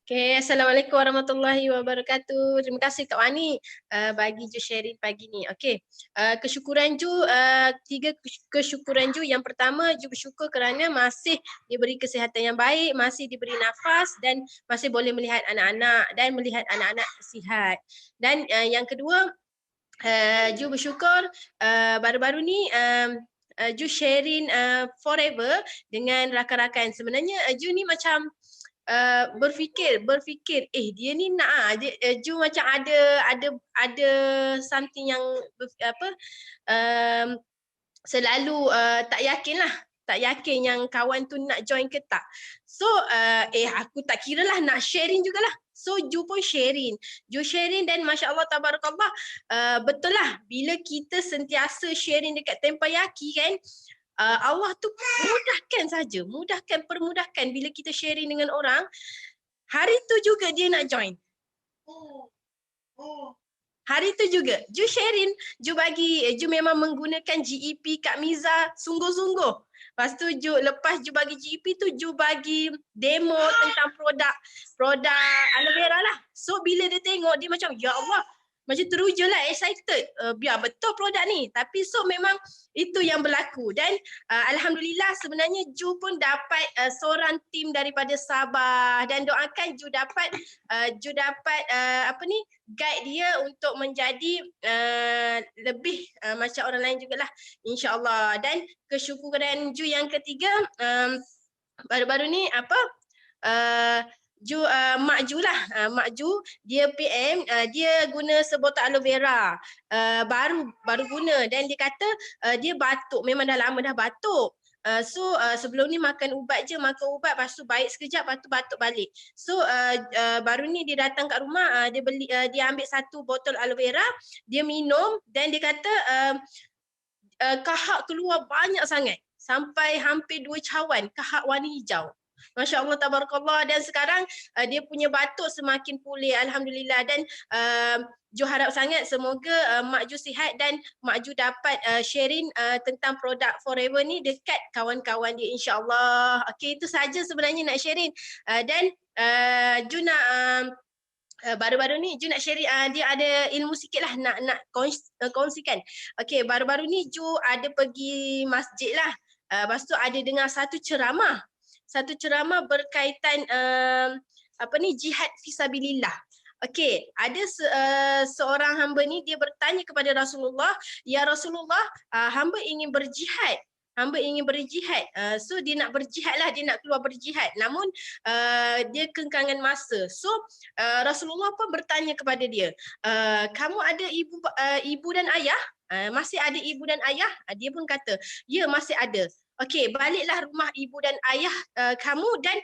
Okay, Assalamualaikum warahmatullahi wabarakatuh. Terima kasih Kak Wani bagi Ju sharing pagi ni. Okay, kesyukuran Ju, 3 kesyukuran Ju. Yang pertama, Ju bersyukur kerana masih diberi kesihatan yang baik, masih diberi nafas dan masih boleh melihat anak-anak dan melihat anak-anak sihat. Dan yang kedua, Ju bersyukur baru-baru ni Ju sharing Forever dengan rakan-rakan. Sebenarnya Ju ni macam berfikir dia ni nak Ju macam ada something yang selalu tak yakin yang kawan tu nak join ke tak. So aku tak kira lah, nak sharing jugalah. So Ju pun sharing dan Masya Allah Tabarakallah, betul lah bila kita sentiasa sharing dekat Tempayaki kan, Allah tu permudahkan bila kita sharing dengan orang, hari tu juga dia nak join. Hari tu juga Ju sharing, Ju memang menggunakan GEP Kak Miza sungguh-sungguh. Lepas tu lepas Ju bagi GEP tu, Ju bagi demo tentang produk aloe vera lah. So bila dia tengok, dia macam ya Allah, macam teruja lah, excited. Biar betul produk ni. Tapi so memang itu yang berlaku. Dan Alhamdulillah sebenarnya Ju pun dapat seorang tim daripada Sabah. Dan doakan Ju dapat guide dia untuk menjadi lebih macam orang lain jugalah, insyaAllah. Dan kesyukuran Ju yang ketiga, baru-baru ni Mak Ju dia PM, dia guna sebotol aloe vera, baru guna, dan dia kata dia batuk, memang dah lama dah batuk. Sebelum ni makan ubat, lepas tu baik sekejap, lepas tu batuk balik. So baru ni dia datang kat rumah, dia ambil 1 botol aloe vera, dia minum, dan dia kata kahak keluar banyak sangat, sampai hampir 2 cawan kahak warna hijau. Masya Allah Tabarakallah. Dan sekarang dia punya batuk semakin pulih, Alhamdulillah. Dan Ju harap sangat semoga Mak Ju sihat dan Mak Ju dapat sharing tentang produk Forever ni dekat kawan-kawan dia, insyaAllah. Okay, itu saja sebenarnya nak sharing. Dan Ju nak baru-baru ni Ju nak sharing, dia ada ilmu sikit lah nak kongsikan. Okay, baru-baru ni Ju ada pergi masjid lah. Lepas tu ada dengar satu ceramah berkaitan jihad fisabilillah. Okey, ada seorang hamba ni, dia bertanya kepada Rasulullah, ya Rasulullah, hamba ingin berjihad. So dia nak berjihad lah, dia nak keluar berjihad. Namun dia kengkangan masa. So Rasulullah pun bertanya kepada dia, kamu ada ibu dan ayah? Masih ada ibu dan ayah? Dia pun kata, ya masih ada. Okey, baliklah rumah ibu dan ayah kamu dan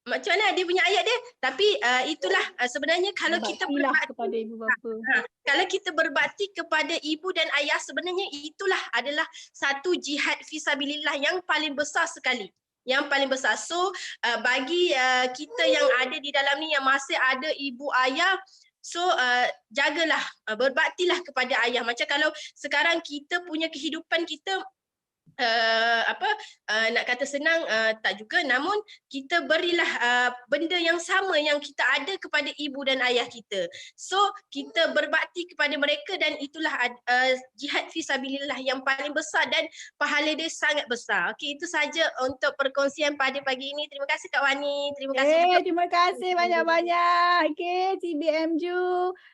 macam mana dia punya ayat dia, tapi itulah sebenarnya kalau kita berbakti kepada ibu bapa. Kalau kita berbakti kepada ibu dan ayah, sebenarnya itulah adalah satu jihad fisabilillah yang paling besar sekali. Yang paling besar. So bagi kita yang ada di dalam ni yang masih ada ibu ayah, so jagalah, berbaktilah kepada ayah. Macam kalau sekarang kita punya kehidupan kita nak kata senang tak juga, namun kita berilah benda yang sama yang kita ada kepada ibu dan ayah kita. So kita berbakti kepada mereka, dan itulah jihad fisabilillah yang paling besar dan pahala dia sangat besar. Okey, itu saja untuk perkongsian pada pagi ini. Terima kasih Kak Wani. Terima kasih juga. Terima kasih banyak-banyak. Okey, TBM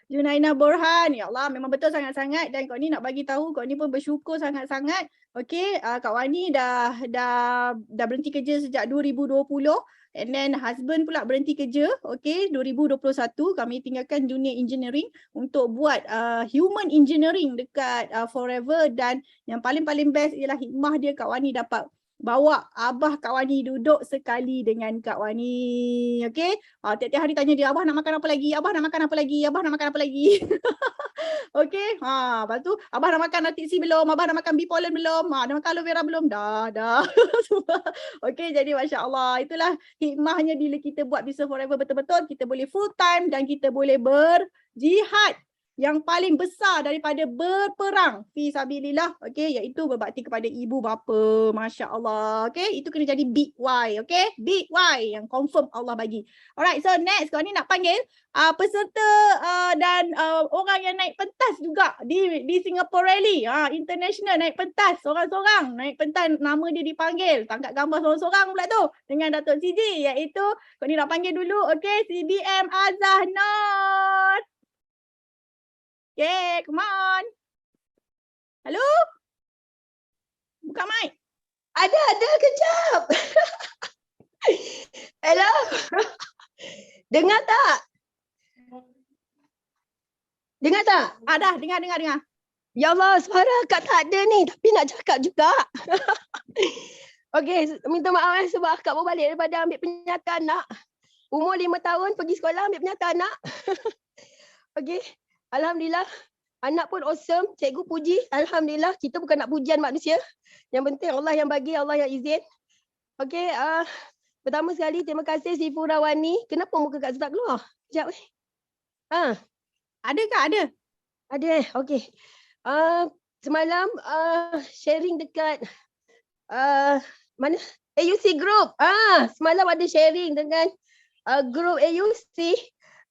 Junaina Borhan. Ya Allah, memang betul sangat-sangat, dan kau ni nak bagi tahu, kau ni pun bersyukur sangat-sangat. Okey, Kak Wani dah berhenti kerja sejak 2020, and then husband pula berhenti kerja, okey, 2021. Kami tinggalkan dunia engineering untuk buat human engineering dekat Forever, dan yang paling best ialah hikmah dia, Kak Wani dapat bawa abah Kak Wani duduk sekali dengan Kak Wani. Okey, tiap-tiap hari tanya dia, abah nak makan apa lagi? Abah nak makan apa lagi? Abah nak makan apa lagi? Okey, lepas tu abah nak makan nasi belum? Abah nak makan bee pollen belum? Dah makan aloe vera belum? Dah. Okey, jadi masya-Allah, itulah hikmahnya bila kita buat Business Forever betul-betul, kita boleh full time dan kita boleh berjihad yang paling besar daripada berperang fisabilillah, okey, iaitu berbakti kepada ibu bapa. Masya-Allah. Okey, itu kena jadi big Y, okey? Big Y yang confirm Allah bagi. Alright, so next kau ni nak panggil peserta dan orang yang naik pentas juga di Singapore Rally. International naik pentas, seorang-seorang naik pentas, nama dia dipanggil. Tangkap gambar seorang-seorang pula tu dengan Datuk CG, iaitu kau ni nak panggil dulu, okey, CBM Azah Nur. Okay, come on. Hello? Buka mic. Ada kejap. Hello. Dengar tak? Dengar tak? Dah, dengar. Ya Allah, suara akak tak ada ni tapi nak cakap juga. Okey, minta maaf sebab akak baru balik daripada ambil penyata anak. Umur 5 tahun pergi sekolah ambil penyata anak. Okey, alhamdulillah. Anak pun awesome, cikgu puji. Alhamdulillah, kita bukan nak pujian manusia. Yang penting Allah yang bagi, Allah yang izin. Okey, pertama sekali terima kasih si Furawani. Kenapa muka Kak Zul tak keluar? Sekejap. Ada Kak? Ada. Ada okey. Semalam sharing dekat mana? AUC group. Semalam ada sharing dengan group AUC.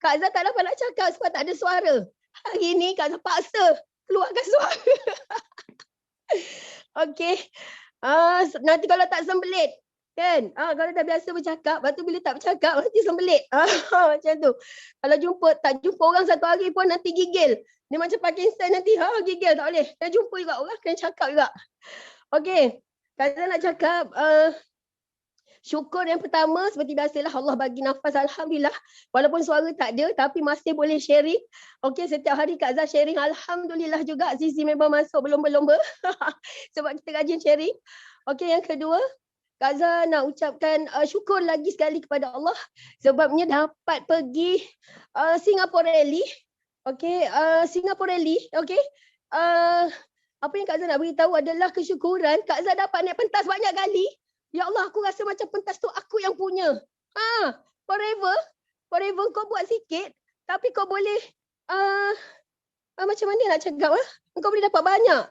Kak Zah tak dapat nak cakap sebab tak ada suara. Hari ni Kak Zah paksa keluarkan suara. Okey. Nanti kalau tak sembelit kan? Kalau dah biasa bercakap, lepas tu bila tak bercakap nanti sembelit. Macam tu. Kalau tak jumpa orang satu hari pun nanti gigil. Dia macam Parkinson nanti, gigil tak boleh. Dah jumpa juga orang, kena cakap juga. Okey, Kak nak cakap, syukur yang pertama seperti biasalah Allah bagi nafas, Alhamdulillah. Walaupun suara tak ada, tapi masih boleh sharing. Okey, setiap hari Kak Zah sharing, Alhamdulillah juga sisi member masuk berlomba-lomba. Sebab kita rajin sharing. Okey, yang kedua, Kak Zah nak ucapkan syukur lagi sekali kepada Allah sebabnya dapat pergi Singapore Rally. Okey, Singapore Rally, okey. Apa yang Kak Zah nak beritahu adalah kesyukuran Kak Zah dapat naik pentas banyak kali. Ya Allah, aku rasa macam pentas tu aku yang punya. Forever kau buat sikit tapi kau boleh macam mana nak cakap kau boleh dapat banyak.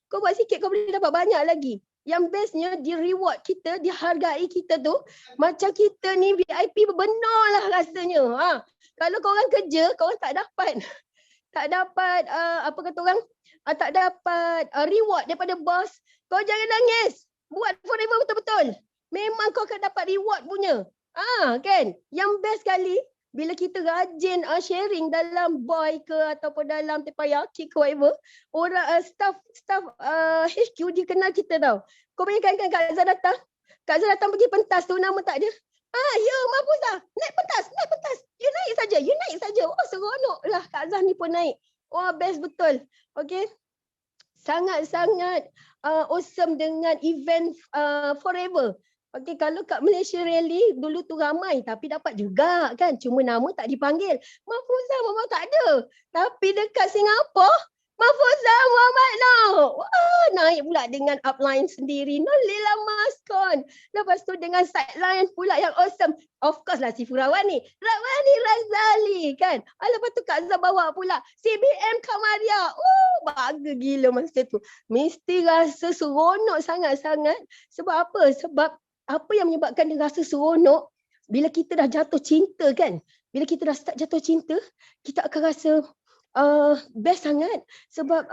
Kau buat sikit kau boleh dapat banyak lagi. Yang bestnya di reward kita, dihargai kita tu macam kita ni VIP benar lah rasanya. Kalau korang kerja, korang tak dapat apa kata orang, tak dapat reward daripada bos, kau jangan nangis. Buat forever betul-betul. Memang kau akan dapat reward punya. Kan? Yang best sekali bila kita rajin sharing dalam boy ke ataupun dalam tepayaki ke whatever, orang staff HQ dia kenal kita tau. Kau bayangkan kan Kak Zah datang pergi pentas tu, nama tak ada. Ya Mahfuzah, naik pentas. You naik saja. Oh seronok lah Kak Zah ni pun naik. Wah best betul. Okay. Sangat-sangat awesome dengan event forever. Okay, kalau kat Malaysia Rally dulu tu ramai tapi dapat juga kan. Cuma nama tak dipanggil. Mahfuzah memang tak ada. Tapi dekat Singapura, Mahfuzah Muhammad Wah, naik pula dengan upline sendiri. Nolila Maskon. Lepas tu dengan sideline pula yang awesome. Of course lah si Furawani. Rawani Razali kan. Lepas tu Kak Zah bawa pula CBM Kamaria. Baga gila masa tu. Mesti rasa seronok sangat-sangat. Sebab apa? Sebab apa yang menyebabkan dia rasa seronok? Bila kita dah jatuh cinta kan. Bila kita dah start jatuh cinta, kita akan rasa best sangat sebab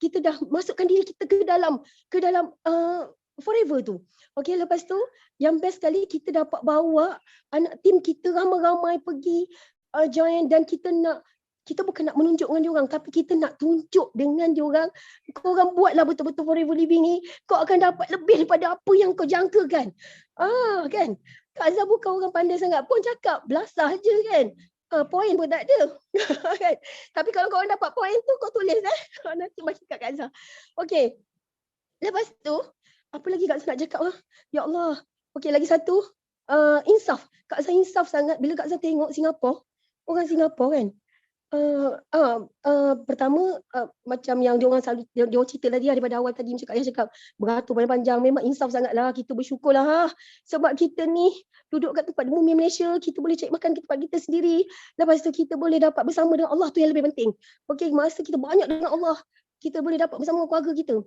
kita dah masukkan diri kita ke dalam forever tu. Okey, lepas tu yang best sekali kita dapat bawa anak tim kita ramai-ramai pergi join dan kita bukan nak menunjuk dengan diorang tapi kita nak tunjuk dengan diorang. Korang buatlah betul-betul forever living ni, kau akan dapat lebih daripada apa yang kau jangkakan. Kan? Kak Zah bukan orang pandai sangat pun cakap belasah je kan. Poin pun tak ada. Kan? Tapi kalau korang dapat poin tu, kau tulis nanti bagi kat Kak Zah. Okey. Lepas tu, apa lagi Kak Zah nak cakap? Ya Allah. Okey, lagi satu. Insaf. Kak Zah insaf sangat bila Kak Zah tengok Singapura. Orang Singapura kan. Pertama macam yang diorang selalu diorang cerita tadi daripada awal tadi yang cakap beratur panjang, memang insaf sangatlah, kita bersyukurlah sebab kita ni duduk kat tempat bumi Malaysia, kita boleh cari makan tempat kita sendiri, lepas tu kita boleh dapat bersama dengan Allah, tu yang lebih penting. Okey, masa kita banyak dengan Allah, kita boleh dapat bersama keluarga kita.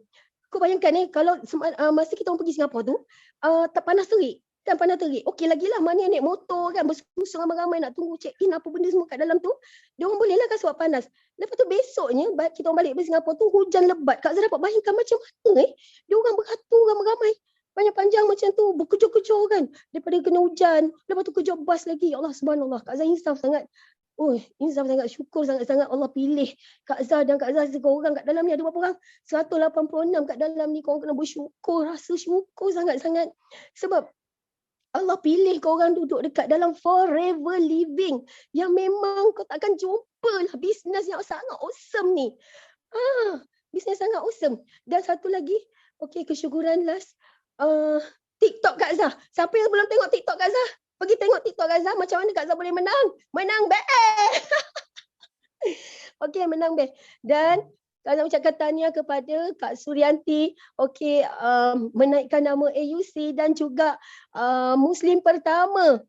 Kau bayangkan kalau masa kita orang pergi Singapura tu tak panas terik. Kan panas terik. Okey lagilah mana yang naik motor kan bersusun ramai-ramai nak tunggu check in apa benda semua kat dalam tu. Dia orang bolehlah kan sebab panas. Lepas tu besoknya kita orang balik ke Singapura tu hujan lebat. Kak Zah dapat bayangkan macam mana dia orang beratur ramai-ramai. Panjang-panjang macam tu berkejur-kejur kan. Daripada kena hujan. Lepas tu kejur bas lagi. Ya Allah subhanallah. Kak Zah insaf sangat. Oh, Inzam sangat syukur sangat-sangat Allah pilih Kak Zah dan Kak Zah seorang kat dalam ni. Ada berapa orang? 186 kat dalam ni. Korang kena bersyukur, rasa syukur sangat-sangat. Sebab Allah pilih korang duduk dekat dalam Forever Living yang memang kau takkan jumpa lah bisnes yang sangat awesome ni. Bisnes sangat awesome. Dan satu lagi, okey, kesyukuran last. TikTok Kak Zah. Siapa yang belum tengok TikTok Kak Zah? Pergi tengok TikTok Kak Zah. Macam mana Kak Zah boleh menang? Menang best. Okey, menang best. Dan Kak Zah ucapkan tahniah kepada Kak Suryanti. Okey, menaikkan nama AUC dan juga Muslim pertama.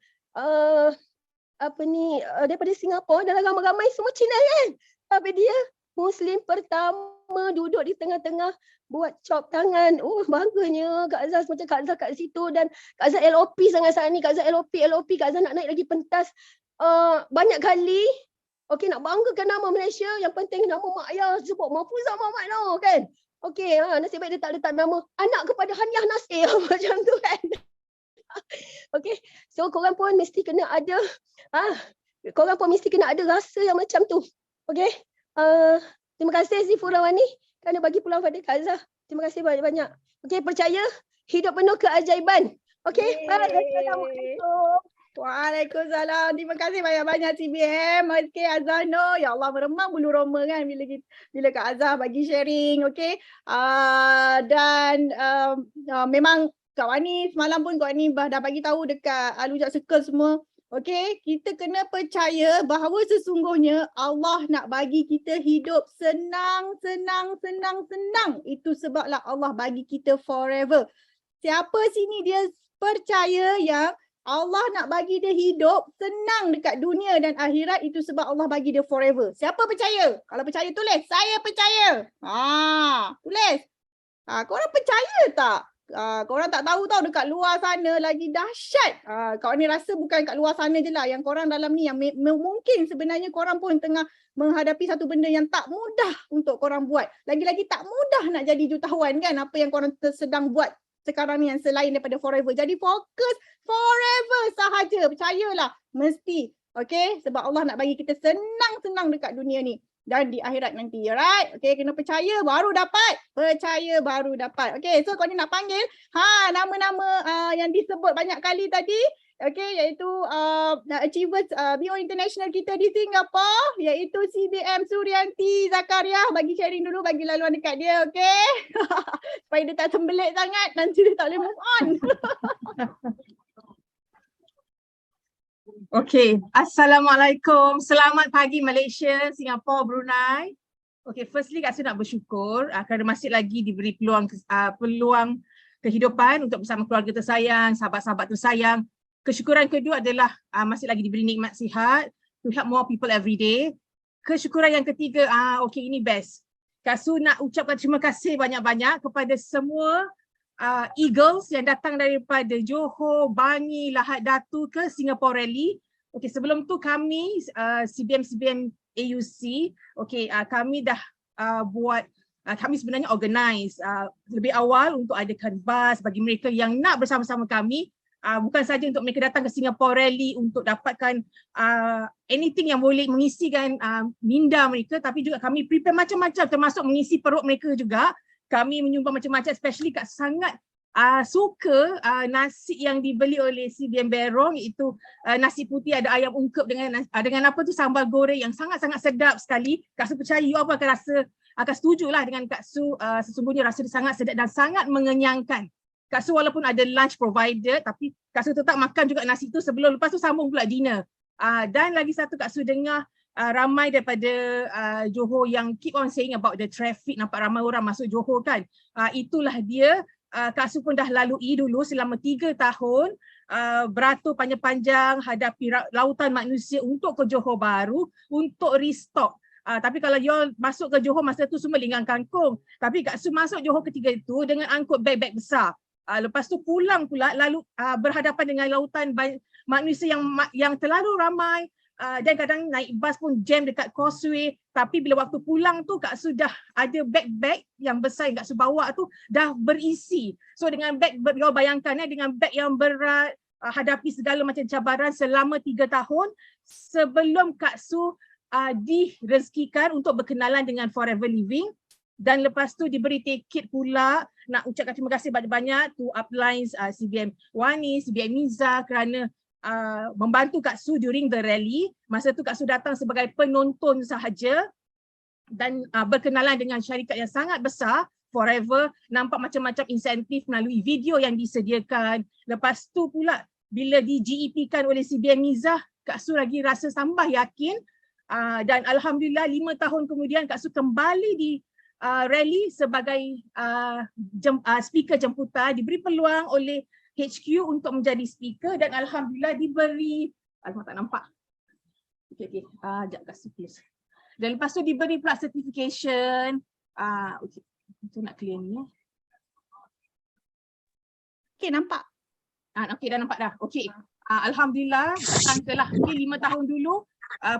Daripada Singapura. Dan ramai-ramai semua Cina kan? Tapi dia Muslim pertama duduk di tengah-tengah buat chop tangan. Oh, bangganya Kak Zah, macam Kak Zah kat situ. Dan Kak Zah LOP sangat-sangat ni. Kak Zah LOP. Kak Zah nak naik lagi pentas banyak kali. Okey, nak banggakan nama Malaysia. Yang penting nama mak ayah sebut Mahfuzah Muhammad lah kan. Okey, nasib baik dia tak letak nama anak kepada Haniah Nasir macam tu kan. Okey, so korang pun mesti kena ada rasa yang macam tu. Okey. Terima kasih Sifur Rawani kerana bagi peluang pada Kak Zah. Terima kasih banyak-banyak. Okey, percaya hidup penuh keajaiban. Okey, assalamualaikum. Waalaikumsalam. Terima kasih banyak-banyak CBM. Okey, Azano. Ya Allah, meremang bulu roma kan bila Kak Azah bagi sharing. Okey. Memang Kak Wani semalam pun Kak Wani dah bagi tahu dekat Alujak Circle semua. Okey, kita kena percaya bahawa sesungguhnya Allah nak bagi kita hidup senang. Itu sebablah Allah bagi kita forever. Siapa sini dia percaya yang Allah nak bagi dia hidup senang dekat dunia dan akhirat, itu sebab Allah bagi dia forever. Siapa percaya? Kalau percaya tulis, saya percaya. Tulis. Korang percaya tak? Korang tak tahu tau dekat luar sana lagi dahsyat. Korang ni rasa bukan kat luar sana je lah. Yang korang dalam ni yang mungkin sebenarnya korang pun tengah menghadapi satu benda yang tak mudah untuk korang buat. Lagi-lagi tak mudah nak jadi jutawan kan. Apa yang korang sedang buat sekarang ni yang selain daripada forever. Jadi fokus forever sahaja. Percayalah. Mesti. Okay. Sebab Allah nak bagi kita senang-senang dekat dunia ni. Dan di akhirat nanti, alright? Okay, kena percaya baru dapat. Percaya baru dapat. Okay, so kau ni nak panggil nama-nama yang disebut banyak kali tadi. Okay, iaitu achievers BO International kita di Singapura, iaitu CBM Suryanti Zakaria. Bagi sharing dulu, bagi laluan dekat dia, okay? Supaya dia tak sembelit sangat, nanti dia tak boleh move on. Okay, Assalamualaikum. Selamat pagi Malaysia, Singapura, Brunei. Okay, firstly Kak Su nak bersyukur kerana masih lagi diberi peluang kehidupan untuk bersama keluarga tersayang, sahabat-sahabat tersayang. Kesyukuran kedua adalah masih lagi diberi nikmat sihat to help more people every day. Kesyukuran yang ketiga, okay, ini best. Kak Su nak ucapkan terima kasih banyak-banyak kepada semua Eagles yang datang daripada Johor, Bangi, Lahad Datu ke Singapore Rally. Okey, sebelum tu kami CBM AUC, okey, kami dah kami sebenarnya organize lebih awal untuk adakan bas bagi mereka yang nak bersama-sama kami. Bukan saja untuk mereka datang ke Singapore Rally untuk dapatkan anything yang boleh mengisikan minda mereka, tapi juga kami prepare macam-macam termasuk mengisi perut mereka juga. Kami menyumbang macam-macam, especially Kak sangat suka nasi yang dibeli oleh CBM Berong, iaitu nasi putih ada ayam ungkep dengan apa tu, sambal goreng yang sangat-sangat sedap sekali. Kak Su percaya you apa akan setujulah dengan Kak Su, sesungguhnya rasa sangat sedap dan sangat mengenyangkan. Kak Su walaupun ada lunch provided, tapi Kak Su tetap makan juga nasi tu sebelum, lepas tu sambung pula dinner. Dan lagi satu, Kak Su dengar ramai daripada Johor yang keep on saying about the traffic, nampak ramai orang masuk Johor kan. Itulah dia, Kak Su pun dah lalui dulu selama 3 tahun beratur panjang-panjang hadapi lautan manusia untuk ke Johor Bahru untuk restock. Tapi kalau you masuk ke Johor masa tu semua linggang kangkung. Tapi Kak Su masuk Johor ketiga itu dengan angkut beg-beg besar. Lepas tu pulang pula lalu berhadapan dengan lautan manusia yang terlalu ramai. Dan kadang naik bas pun jam dekat causeway, tapi bila waktu pulang tu Kak Su dah ada beg-beg yang besar yang Kak Su bawa tu dah berisi. So dengan beg, bayangkan dengan beg yang berat, hadapi segala macam cabaran selama 3 tahun, sebelum Kak Su direzekikan untuk berkenalan dengan Forever Living, dan lepas tu diberi tiket pula. Nak ucapkan terima kasih banyak-banyak to uplines CBM Wani, CBM Miza kerana membantu Kak Su during the rally. Masa tu Kak Su datang sebagai penonton sahaja dan berkenalan dengan syarikat yang sangat besar, Forever, nampak macam-macam insentif melalui video yang disediakan. Lepas tu pula bila di GEP-kan oleh CBM Miza, Kak Su lagi rasa tambah yakin, dan alhamdulillah 5 tahun kemudian Kak Su kembali di rally sebagai speaker jemputan, diberi peluang oleh HQ untuk menjadi speaker dan alhamdulillah diberi, alamak tak nampak. Okey, sekejap Kak Su please. Dan lepas tu diberi pula certification. Okey, itu nak clear ni. Okay, nampak. Okey, dah nampak dah. Okey. Alhamdulillah, sangkalah mungkin 5 tahun dulu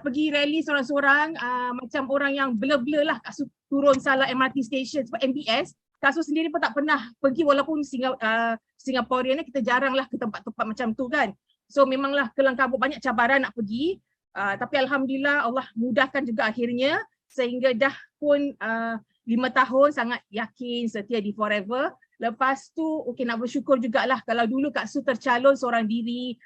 pergi rally seorang-seorang, macam orang yang blur-blur lah. Kak Su turun salah MRT station sebab MBS. Kak Su sendiri pun tak pernah pergi walaupun Singaporean kita jarang lah ke tempat-tempat macam tu kan. So memanglah kelang kabut, banyak cabaran nak pergi. Tapi alhamdulillah Allah mudahkan juga akhirnya sehingga dah pun 5 tahun sangat yakin setia di Forever. Lepas tu okey, nak bersyukur jugalah kalau dulu Kak Su tercalon seorang diri,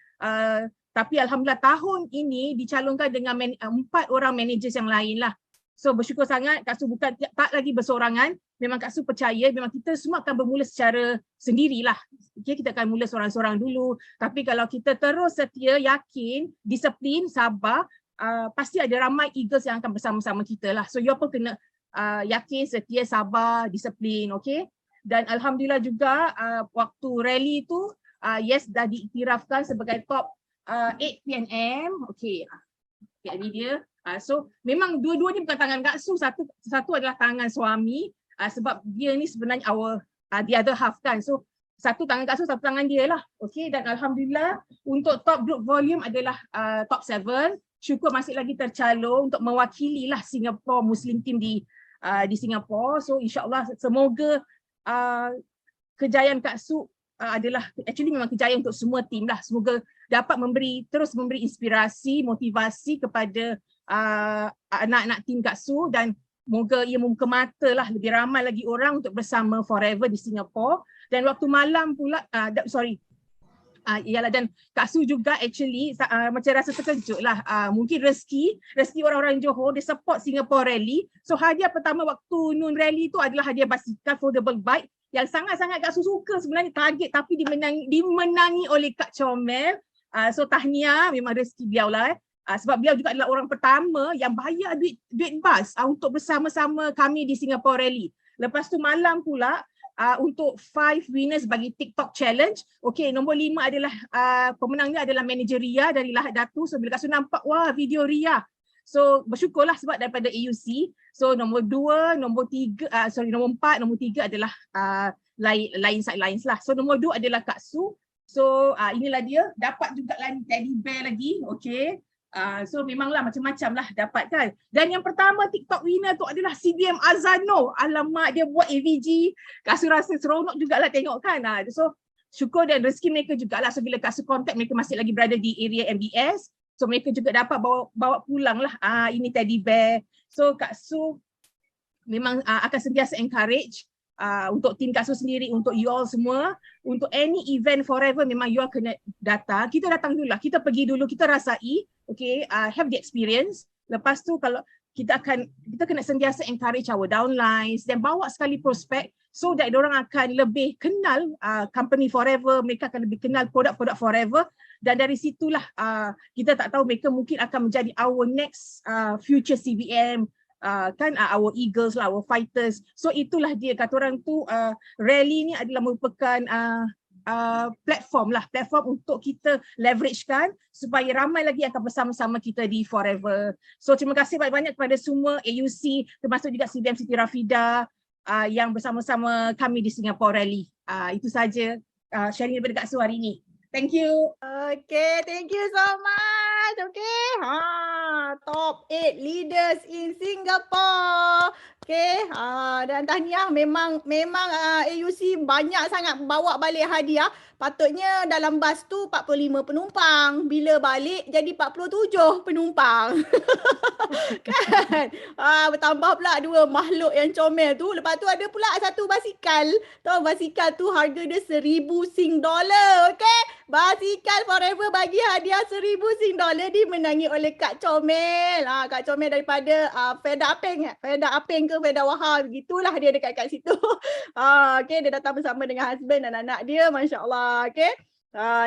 tapi alhamdulillah tahun ini dicalonkan dengan 4 orang managers yang lain lah. So bersyukur sangat Kak Su bukan tak lagi bersorangan. Memang Kak Su percaya memang kita semua akan bermula secara sendirilah. Okay, kita akan mula seorang-seorang dulu. Tapi kalau kita terus setia, yakin, disiplin, sabar, pasti ada ramai eagles yang akan bersama-sama kita lah. So you pun kena yakin, setia, sabar, disiplin, okay? Dan alhamdulillah juga waktu rally tu yes dah diiktirafkan sebagai top 8 PNM. Okay, ini dia. So memang dua-duanya bukan tangan Kak Su, satu adalah tangan suami, sebab dia ni sebenarnya the other half kan. So satu tangan Kak Su, satu tangan dia lah. Okay, dan alhamdulillah untuk top group volume adalah top 7. Syukur masih lagi tercalon untuk mewakili lah Singapore Muslim team di Singapore. So insyaAllah semoga kejayaan Kak Su adalah actually memang kejayaan untuk semua tim lah. Semoga dapat terus memberi inspirasi, motivasi kepada anak-anak tim Kak Su dan moga ia membuka mata lah lebih ramai lagi orang untuk bersama Forever di Singapore. Dan waktu malam pula, ialah dan Kak Su juga actually macam rasa terkejut lah. Mungkin rezeki orang-orang Johor, dia support Singapore Rally. So hadiah pertama waktu noon rally tu adalah hadiah basikal foldable bike yang sangat-sangat Kak Su suka sebenarnya, target tapi dimenangi oleh Kak Comel. So tahniah, memang rezeki beliau lah. Sebab beliau juga adalah orang pertama yang bayar duit bas untuk bersama-sama kami di Singapore Rally. Lepas tu malam pula untuk 5 winners bagi TikTok challenge. Okey, nombor 5 adalah pemenangnya adalah manager Ria dari Lahad Datu. So bila Kak Su nampak, wah video Ria. So bersyukurlah sebab daripada AUC. So nombor 2, nombor 4, nombor 3 adalah lines lah. So nombor 2 adalah Kak Su. So inilah dia, dapat juga teddy bear lagi. Okey. So memanglah macam-macam lah dapat kan. Dan yang pertama TikTok winner tu adalah CBM Azano. Alamak, dia buat AVG. Kak Su rasa seronok jugalah tengok kan. So syukur dan rezeki mereka jugalah. So bila Kak Su contact, mereka masih lagi berada di area MBS. So mereka juga dapat bawa pulang lah ini teddy bear. So Kak Su memang akan sentiasa encourage untuk tim Kak Su sendiri, untuk you all semua, untuk any event Forever memang you all kena datang. Kita datang dulu lah, kita pergi dulu, kita rasai, okay, have the experience. Lepas tu kalau kita kena sentiasa encourage our downlines dan bawa sekali prospek so that diorang akan lebih kenal company Forever, mereka akan lebih kenal produk-produk Forever. Dan dari situlah kita tak tahu mereka mungkin akan menjadi our next future CBM, kan our eagles lah, our fighters. So itulah dia, kata orang tu rally ni adalah merupakan platform untuk kita leveragekan supaya ramai lagi akan bersama-sama kita di Forever. So terima kasih banyak-banyak kepada semua AUC, termasuk juga CBM Siti Rafida yang bersama-sama kami di Singapore Rally. Itu saja sharing daripada Kak Su hari ini. Thank you. Okay, thank you so much. Okay, top 8 leaders in Singapore. Okay, dan tahniah memang AUC banyak sangat bawa balik hadiah. Patutnya dalam bas tu 45 penumpang. Bila balik jadi 47 penumpang. Kan? Bertambah pula 2 makhluk yang comel tu. Lepas tu ada pula satu basikal. Tahu basikal tu harga dia 1,000 Sing dollar. Okay? Basikal Forever bagi hadiah 1,000 Sing dollar dimenangi oleh Kak Comel. Kak Comel daripada Feda Apeng. Feda Apeng ke Feda Wahab. Gitulah dia dekat kat situ. Okay, dia datang bersama dengan husband dan anak dia. Masya Allah. Okay.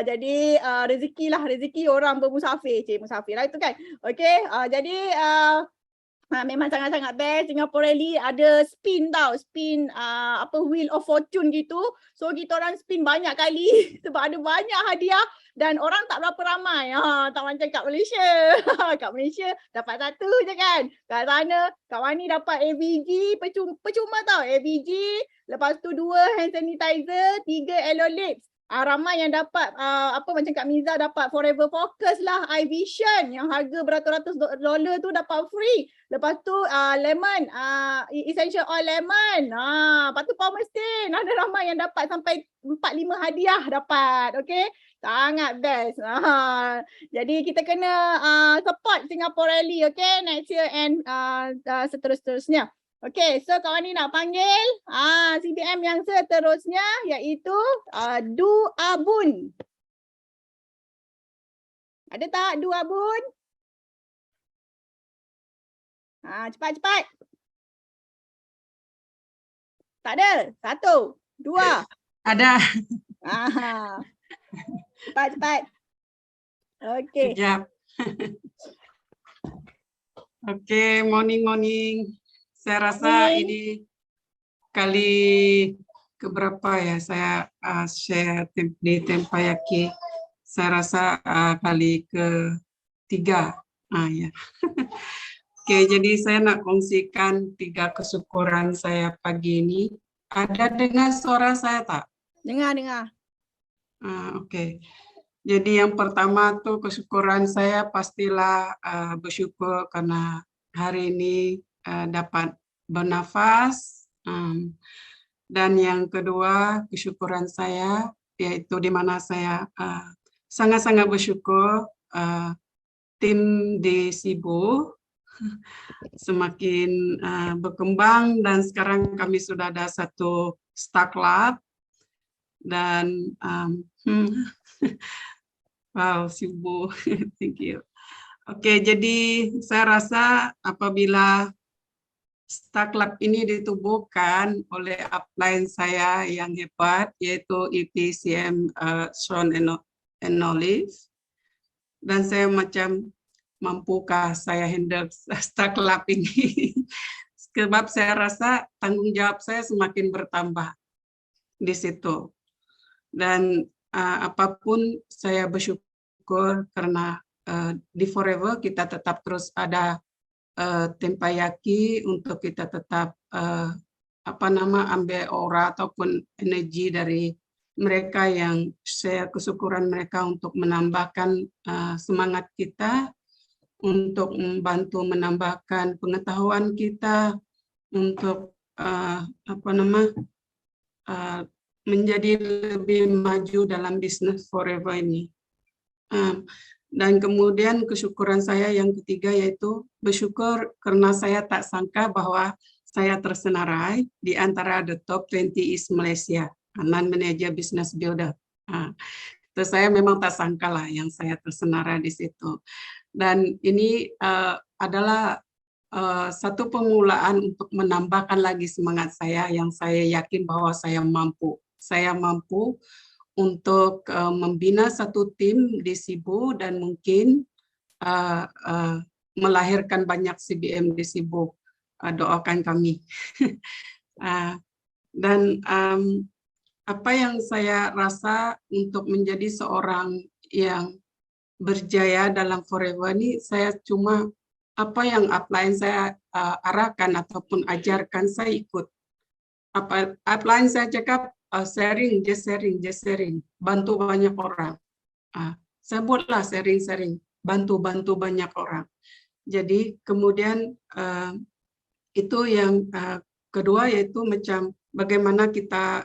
Jadi rezeki orang bermusafir. Musafir lah itu kan. Okay. Jadi memang sangat-sangat best. Singapore Rally ada spin tau. Spin Wheel of Fortune gitu. So kita orang spin banyak kali. Sebab ada banyak hadiah. Dan orang tak berapa ramai. Tak macam kat Malaysia. Kat Malaysia dapat satu je kan. Kat sana Kak Wani dapat AVG. Percuma tau. AVG. Lepas tu 2 hand sanitizer. 3 Elo Lips. Ramai yang dapat macam Kak Miza dapat Forever Focus lah, eye vision yang harga beratus-ratus dolar tu dapat free. Lepas tu lemon, essential oil lemon. Lepas tu Palmerston, ada ramai yang dapat sampai 4-5 hadiah dapat. Okay, sangat best. Jadi kita kena support Singapore Rally, okay, next year and seterusnya. Okay, so Kak Wani nak panggil CBM yang seterusnya iaitu Du Abun. Ada tak Du Abun? Cepat. Tak ada? 1, 2. Ada. Cepat. Okay. Sekejap. Okay, morning. Saya rasa ini kali keberapa ya saya share di Tempayaki. Saya rasa kali ke-3. Ya. Oke, jadi saya nak kongsikan 3 kesyukuran saya pagi ini. Ada dengar suara saya tak? Dengar. Oke. Jadi yang pertama tuh kesyukuran saya pastilah bersyukur karena hari ini dapat bernafas, dan yang kedua kesyukuran saya yaitu di mana saya sangat-sangat bersyukur tim di Sibu semakin berkembang dan sekarang kami sudah ada satu Star Club dan wow, Sibu, thank you. Oke, jadi saya rasa apabila Star Club ini ditubuhkan oleh upline saya yang hebat, yaitu EPCM Sean and Olive, dan saya macam mampukah saya handle Star Club ini. Sebab saya rasa tanggung jawab saya semakin bertambah di situ. Dan apapun saya bersyukur karena di Forever kita tetap terus ada Tempayaki untuk kita tetap ambil aura ataupun energi dari mereka yang share kesyukuran mereka untuk menambahkan semangat kita, untuk membantu menambahkan pengetahuan kita untuk menjadi lebih maju dalam bisnis Forever ini. Dan kemudian kesyukuran saya yang ketiga yaitu bersyukur karena saya tak sangka bahwa saya tersenarai di antara the top 20 East Malaysia, non-manager business builder. Terus saya memang tak sangka lah yang saya tersenarai di situ. Dan ini adalah satu permulaan untuk menambahkan lagi semangat saya yang saya yakin bahwa saya mampu. Saya mampu untuk membina satu tim di Sibu dan mungkin melahirkan banyak CBM di Sibu. Doakan kami. Dan apa yang saya rasa untuk menjadi seorang yang berjaya dalam Forever ini, saya cuma apa yang upline saya arahkan ataupun ajarkan, saya ikut. Upline saya cakap, sharing, just sharing, bantu banyak orang. Saya buatlah sharing, bantu banyak orang. Jadi kemudian Itu yang kedua, yaitu macam bagaimana kita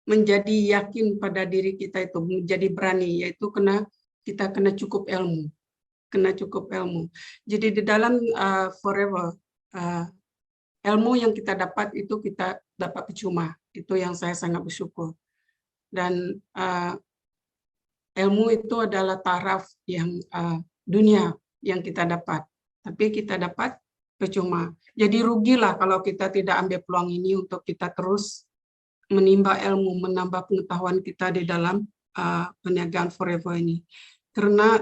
menjadi yakin pada diri kita itu, menjadi berani, yaitu kita kena cukup ilmu. Jadi di dalam Forever, ilmu yang kita dapat itu kita dapat percuma. Itu yang saya sangat bersyukur. Dan ilmu itu adalah taraf yang dunia yang kita dapat. Tapi kita dapat percuma. Jadi rugilah kalau kita tidak ambil peluang ini untuk kita terus menimba ilmu, menambah pengetahuan kita di dalam perniagaan Forever ini. Karena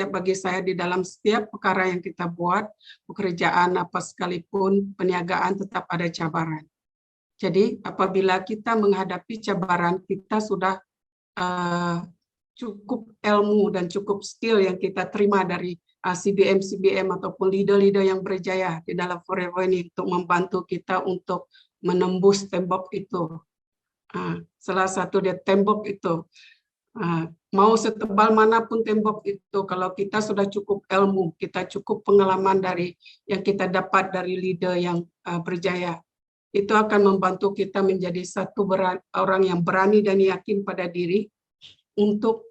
bagi saya di dalam setiap perkara yang kita buat, pekerjaan apa sekalipun, perniagaan tetap ada cabaran. Jadi apabila kita menghadapi cabaran, kita sudah cukup ilmu dan cukup skill yang kita terima dari CBM ataupun leader-leader yang berjaya di dalam Forever ini untuk membantu kita untuk menembus tembok itu. Salah satu dia tembok itu. Mau setebal manapun tembok itu, kalau kita sudah cukup ilmu, kita cukup pengalaman dari yang kita dapat dari leader yang berjaya, itu akan membantu kita menjadi orang yang berani dan yakin pada diri untuk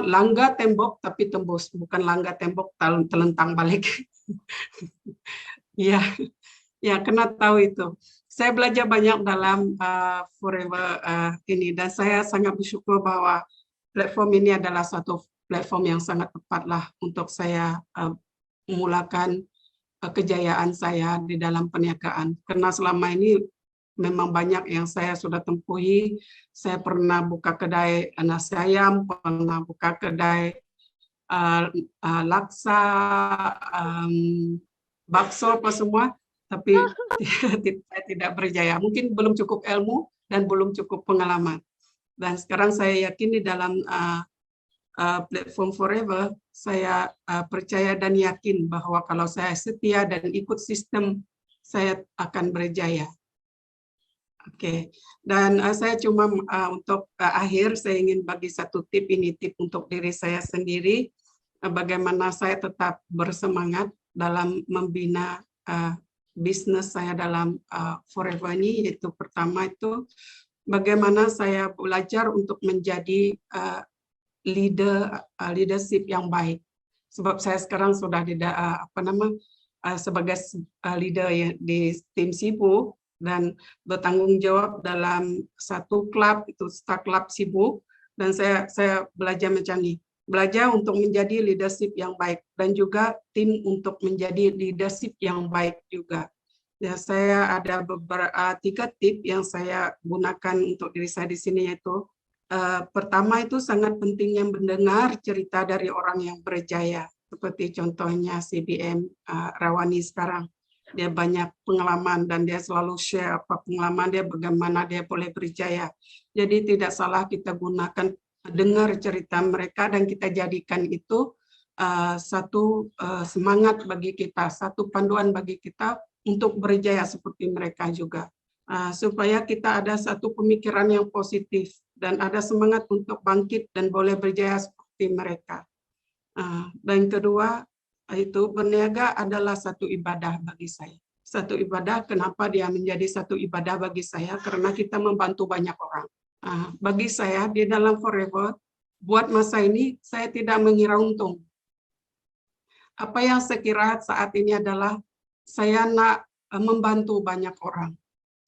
langgar tembok tapi tembus, bukan langgar tembok telentang balik. Ya, kena tahu itu. Saya belajar banyak dalam Forever ini, dan saya sangat bersyukur bahwa platform ini adalah satu platform yang sangat tepatlah untuk saya memulakan kejayaan saya di dalam perniagaan. Karena selama ini memang banyak yang saya sudah tempuhi. Saya pernah buka kedai nasi ayam, pernah buka kedai laksa, bakso, apa semua. Tapi saya tidak berjaya. Mungkin belum cukup ilmu dan belum cukup pengalaman. Dan sekarang saya yakin di dalam platform Forever, saya percaya dan yakin bahwa kalau saya setia dan ikut sistem, saya akan berjaya. Oke. Dan saya cuma untuk akhir, saya ingin bagi satu tip untuk diri saya sendiri, bagaimana saya tetap bersemangat dalam membina bisnis saya dalam Forever ini, yaitu pertama itu bagaimana saya belajar untuk menjadi leadership yang baik. Sebab saya sekarang sudah sebagai leader di tim Sibuk dan bertanggung jawab dalam satu klub, itu Star Club Sibuk, dan saya belajar macam ini. Belajar untuk menjadi leadership yang baik dan juga tim untuk menjadi leadership yang baik juga. Ya, saya ada beberapa 3 tip yang saya gunakan untuk diri saya di sini, yaitu pertama itu sangat pentingnya mendengar cerita dari orang yang berjaya, seperti contohnya CBM Rawani sekarang. Dia banyak pengalaman dan dia selalu share apa pengalaman dia, bagaimana dia boleh berjaya. Jadi tidak salah kita gunakan dengar cerita mereka dan kita jadikan itu satu semangat bagi kita, satu panduan bagi kita untuk berjaya seperti mereka juga. Supaya kita ada satu pemikiran yang positif dan ada semangat untuk bangkit dan boleh berjaya seperti mereka. Dan kedua, itu berniaga adalah satu ibadah bagi saya. Satu ibadah, kenapa dia menjadi satu ibadah bagi saya? Karena kita membantu banyak orang. Bagi saya di dalam Forever, buat masa ini saya tidak mengira untung. Apa yang saya kira saat ini adalah saya nak membantu banyak orang.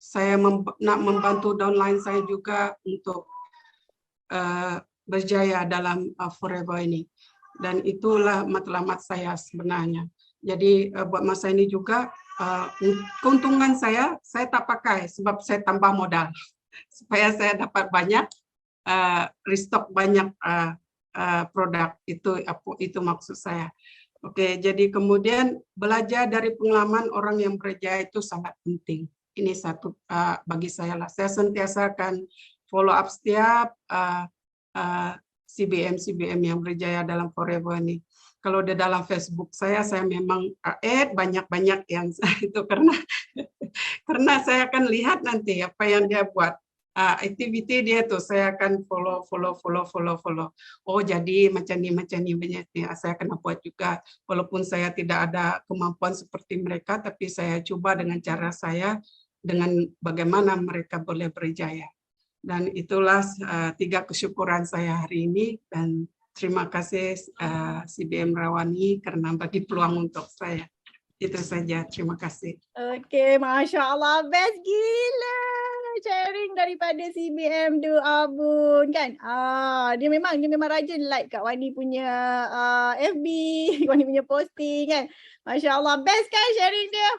Saya nak membantu downline saya juga untuk berjaya dalam Forever ini. Dan itulah matlamat saya sebenarnya. Jadi buat masa ini juga keuntungan saya tak pakai sebab saya tambah modal. Supaya saya dapat banyak restock banyak produk, itu maksud saya. Oke, jadi kemudian belajar dari pengalaman orang yang berjaya itu sangat penting. Ini satu bagi saya lah. Saya sentiasa akan follow up setiap CBM yang berjaya dalam Forever ini. Kalau di dalam Facebook saya memang banyak yang itu karena saya akan lihat nanti apa yang dia buat. aktiviti dia tuh saya akan follow. Oh jadi macam ni banyak ni. Saya akan buat juga. Walaupun saya tidak ada kemampuan seperti mereka, tapi saya coba dengan cara saya, dengan bagaimana mereka boleh berjaya. Dan itulah 3 kesyukuran saya hari ini. Dan terima kasih CBM Rawani karena bagi peluang untuk saya. Itu saja. Terima kasih. Okay, Masya Allah. Best gila. Sharing daripada CBM Du Abun kan. Dia memang rajin like Kak Wani punya FB, Wani punya posting kan. Masya Allah. Best kan sharing dia.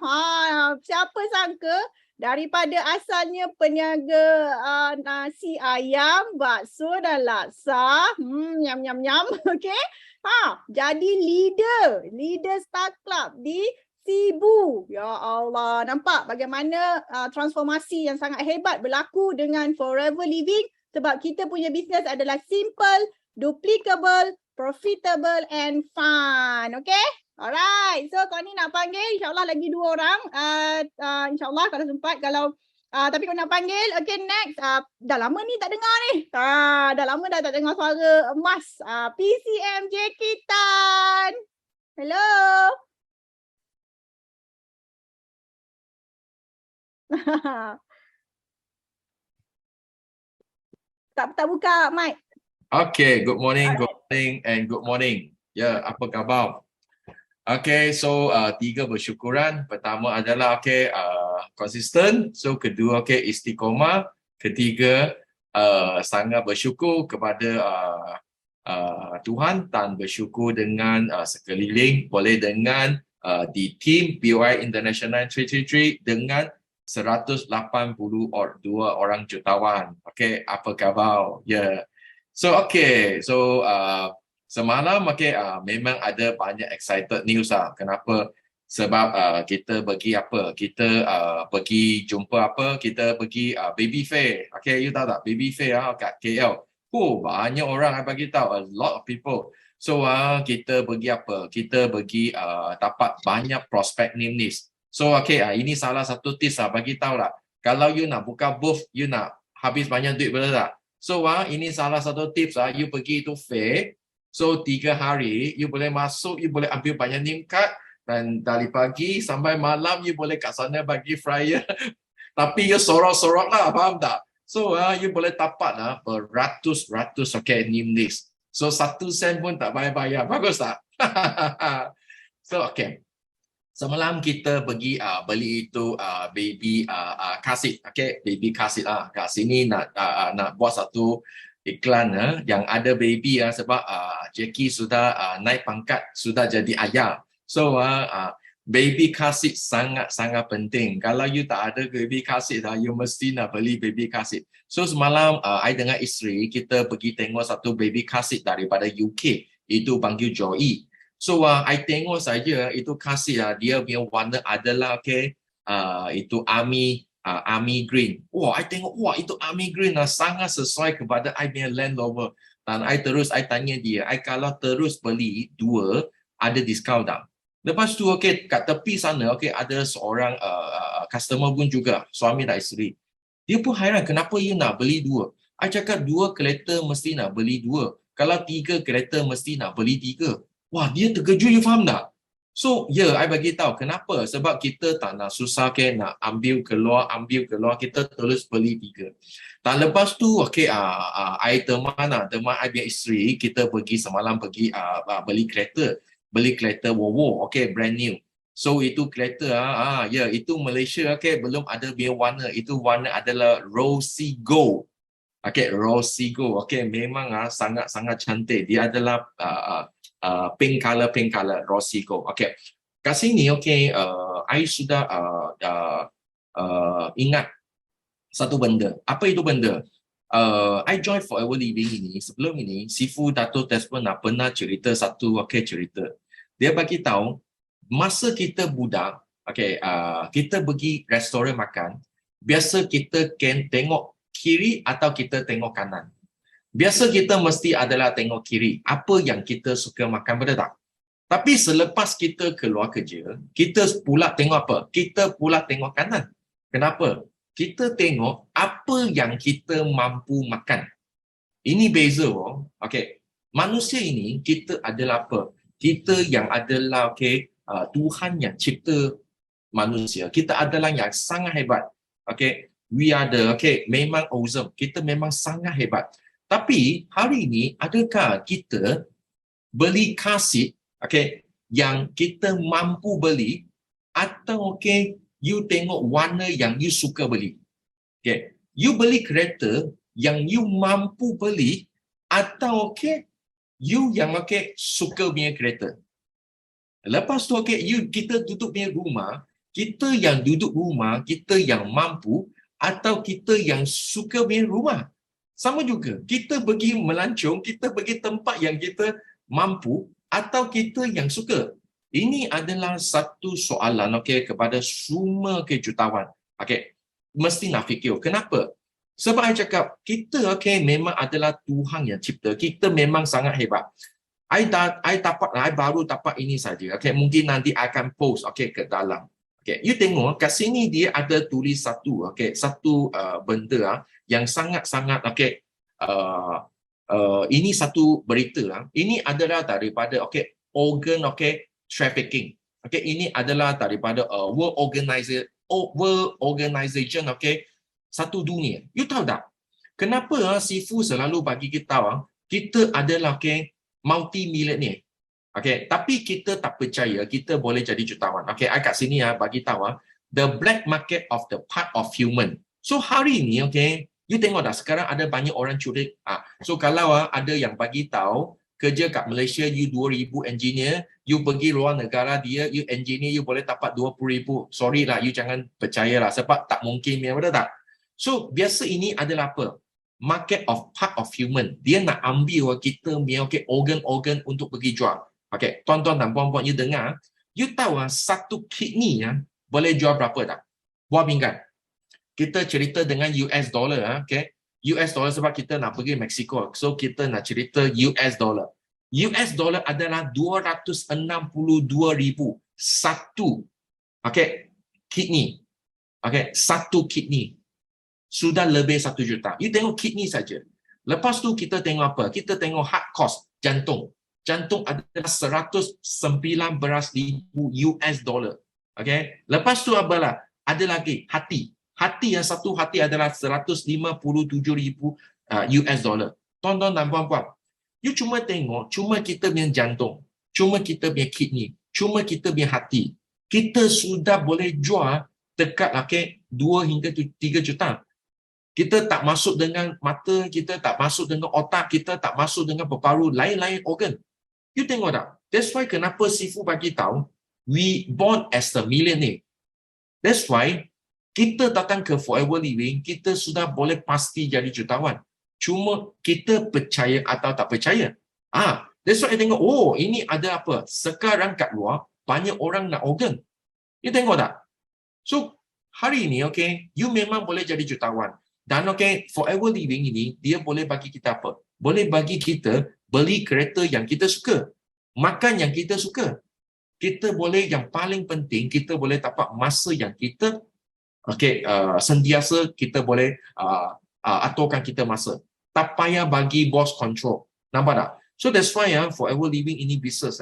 Siapa sangka daripada asalnya peniaga nasi ayam, bakso dan laksa. Nyam. Okay. Jadi leader Star Club di Sibu. Ya Allah, nampak bagaimana transformasi yang sangat hebat berlaku dengan Forever Living sebab kita punya bisnes adalah simple, duplicable, profitable and fun. Okay? Alright. So kau ni nak panggil insyaAllah lagi 2 orang. InsyaAllah kalau sempat, tapi kau nak panggil. Okay, next. Dah lama ni tak dengar ni. Dah lama dah tak dengar suara emas. PCM Jekitan. Hello. tak buka mic. Okay, good morning and good morning. Ya, apa khabar? Okay, so 3 bersyukuran. Pertama adalah konsisten. So kedua istiqomah. Ketiga sangat bersyukur kepada Tuhan dan bersyukur dengan sekeliling, boleh dengan di tim POI International 333 dengan 182 orang jutawan. Okay, apa khabar? Ya. So semalam memang ada banyak excited news lah. Kenapa? Sebab kita pergi pergi jumpa kita pergi baby fair. Okay, you tahu tak baby fair kat KL. Banyak orang yang bagi tahu, a lot of people. So kita pergi kita pergi dapat banyak prospect name list. So ini salah satu tips bagi tahu lah. Kalau you nak buka booth, you nak habis banyak duit, betul tak? So ini salah satu tips you pergi itu fair. So 3 hari you boleh masuk, you boleh ambil banyak name card dan dari pagi sampai malam you boleh kat sana bagi flyer. Tapi you sorok-sorok lah, faham tak? So you boleh dapat beratus-ratus name list. So 1 sen pun tak bayar-bayar. Bagus tak? So semalam kita pergi beli itu baby kasit. Baby kasit kat sini nak buat satu iklan yang ada baby sebab Jackie sudah naik pangkat, sudah jadi ayah. So baby kasit sangat penting. Kalau you tak ada baby kasit, you mesti nak beli baby kasit. So semalam I dengan isteri kita pergi tengok satu baby kasit daripada UK. Itu panggil Joy. So I tengok saja itu kasit dia punya warna adalah itu army green. I tengok itu army green sangat sesuai kepada I punya Land Rover. Dan I tanya dia, kalau terus beli 2 ada diskaun tak? Lepas tu kat tepi sana ada seorang customer pun juga, suami dan isteri. Dia pun hairan kenapa you nak beli 2. I cakap 2 kereta mesti nak beli 2. Kalau 3 kereta mesti nak beli 3. Wah, dia terkejut, you faham tak? So, I bagi tahu kenapa? Sebab kita tak nak susah nak ambil keluar, kita terus beli 3. Dan lepas tu, I teman I punya isteri, kita pergi semalam beli kereta Volvo, brand new. So, itu kereta, itu Malaysia, belum ada punya warna. Itu warna adalah Rosy Gold. Rosy Gold, memang sangat-sangat cantik. Dia adalah pink color Rosy Gold. Kat sini I sudah ingat satu benda. Apa itu benda? I join Forever Living ini. Sebelum ini Sifu Dato' Desmond pernah cerita satu cerita. Dia bagi tahu masa kita budak, kita pergi restoran makan, biasa kita tengok kiri atau kita tengok kanan. Biasa kita mesti adalah tengok kiri. Apa yang kita suka makan, betul tak? Tapi selepas kita keluar kerja, kita pula tengok apa? Kita pula tengok kanan. Kenapa? kita tengok apa yang kita mampu makan. Ini beza. Okay. Manusia ini, kita adalah apa? Kita yang adalah Tuhan yang cipta manusia. Kita adalah yang sangat hebat. Okay. We are memang awesome. Kita memang sangat hebat. Tapi hari ini, adakah kita beli kasih yang kita mampu beli, atau you tengok warna yang you suka beli? You beli kereta yang you mampu beli, atau you yang suka punya kereta. Lepas tu kita duduk punya rumah, kita yang duduk rumah, kita yang mampu, atau kita yang suka punya rumah. Sama juga, kita pergi melancong, kita pergi tempat yang kita mampu, atau kita yang suka. Ini adalah satu soalan kepada semua jutawan. Mesti nak fikir. Kenapa? Sebab saya cakap, kita memang adalah Tuhan yang cipta. Kita memang sangat hebat. I baru dapat ini saja. Mungkin nanti akan post ke dalam. You tengok kat sini dia ada tulis satu benda yang sangat-sangat ini satu berita. Ini adalah daripada organ trafficking. Ini adalah daripada World Organization satu dunia. You tahu tak? Kenapa Sifu selalu bagi kita tahu kita adalah multi-millionaire. Tapi kita tak percaya kita boleh jadi jutawan. I kat sini bagi tahu the black market of the part of human. So hari ni you tengok dah sekarang ada banyak orang curi. So kalau ada yang bagi tahu kerja kat Malaysia you 2,000 engineer, you pergi luar negara dia you engineer you boleh dapat 20,000. Sorry lah, you jangan percayalah sebab tak mungkin, betul tak? So biasa ini adalah apa? Market of part of human. Dia nak ambil kita punya organ-organ untuk pergi jual. Tuan-tuan dan puan-puan you dengar, you tahu satu kidney boleh jual berapa tak? Buah pinggan. Kita cerita dengan US dollar, US dollar sebab kita nak pergi Mexico. So kita nak cerita US dollar. US dollar adalah 262,000 satu kidney. Satu kidney. Sudah lebih 1 juta. You tengok kidney saja. Lepas tu kita tengok apa? Kita tengok heart cost, jantung. Jantung adalah 119,000 US dollar. Lepas tu apalah? Ada lagi hati. Hati satu hati adalah 157,000 US dollar. Tuan-tuan dan puan-puan, you cuma tengok, cuma kita punya jantung, cuma kita punya kidney, cuma kita punya hati. Kita sudah boleh jual dekat 2 hingga 3 juta. Kita tak masuk dengan mata, kita tak masuk dengan otak, kita tak masuk dengan paru-paru, lain-lain organ. You tengok tak? That's why kenapa Sifu bagi tahu, we born as a millionaire. That's why kita datang ke Forever Living, kita sudah boleh pasti jadi jutawan. Cuma kita percaya atau tak percaya. That's why I tengok, ini ada apa? Sekarang kat luar, banyak orang nak organ. You tengok tak? So, hari ini, you memang boleh jadi jutawan. Dan Forever Living ini, dia boleh bagi kita apa? Boleh bagi kita beli kereta yang kita suka. Makan yang kita suka. Kita boleh, yang paling penting, kita boleh dapat masa yang kita sentiasa kita boleh aturkan kita masa. Tak payah bagi boss control. Nampak tak? So that's why Forever Living ini business.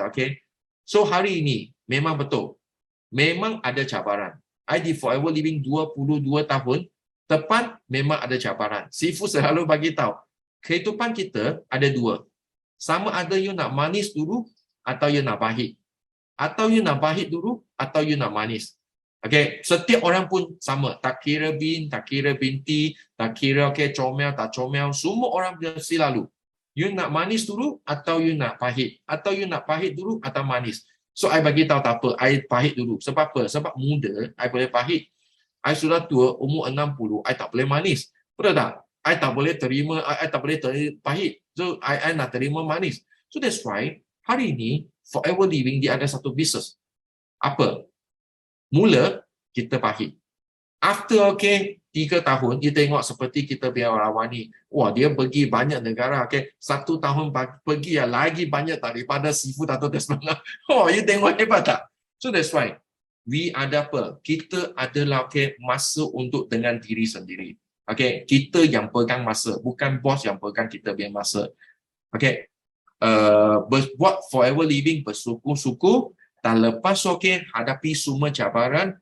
So hari ini, memang betul. Memang ada cabaran. I di Forever Living 22 tahun, depan memang ada cabaran. Sifu selalu bagi tahu, kehidupan kita ada 2. Sama ada you nak manis dulu atau you nak pahit. Atau you nak pahit dulu atau you nak manis. Setiap orang pun sama. Tak kira bin, tak kira binti, tak kira comel, tak comel. Semua orang mesti lalu. You nak manis dulu atau you nak pahit. Atau you nak pahit dulu atau manis. So, I bagi tahu tak apa. I pahit dulu. Sebab apa? Sebab muda, I boleh pahit. I sudah tua, umur 60, I tak boleh manis. Betul tak? I tak boleh terima pahit. So, I nak terima manis. So, that's why, hari ini, Forever Living, dia ada satu bisnes. Apa? Mula, kita pahit. After, 3 tahun, dia tengok seperti kita punya lawan ni. Wah, dia pergi banyak negara. 1 tahun pergi lagi banyak daripada Seafood atau Desmond. Oh, you tengok hebat tak? So, that's why. we ada apa? Kita adalah masa untuk dengan diri sendiri. Kita yang pegang masa, bukan bos yang pegang kita punya masa. Buat forever living, bersyukur-syukur, dan lepas hadapi semua cabaran.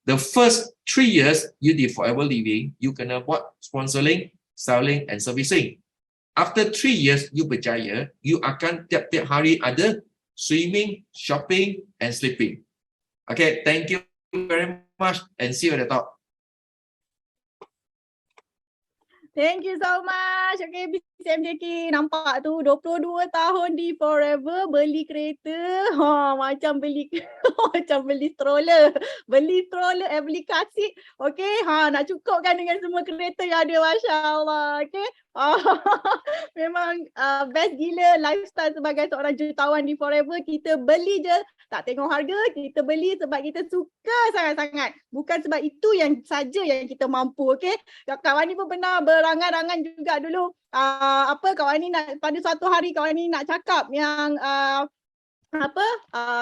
The first 3 years you di forever living, you kena buat sponsoring, selling and servicing. After 3 years you berjaya, you akan tiap-tiap hari ada swimming, shopping and sleeping. Thank you very much and see you at the top. Thank you so much. BCMJK, nampak tu 22 tahun di Forever, beli kereta macam beli macam beli stroller, beli kasih. Nak cukupkan dengan semua kereta yang ada, masya-Allah. Memang best gila lifestyle sebagai seorang jutawan di Forever. Kita beli je, tak tengok harga, kita beli sebab kita suka sangat-sangat. Bukan sebab itu yang saja yang kita mampu. Kak Wani pun pernah berangan-angan juga dulu. Kak Wani nak pada suatu hari Kak Wani nak cakap yang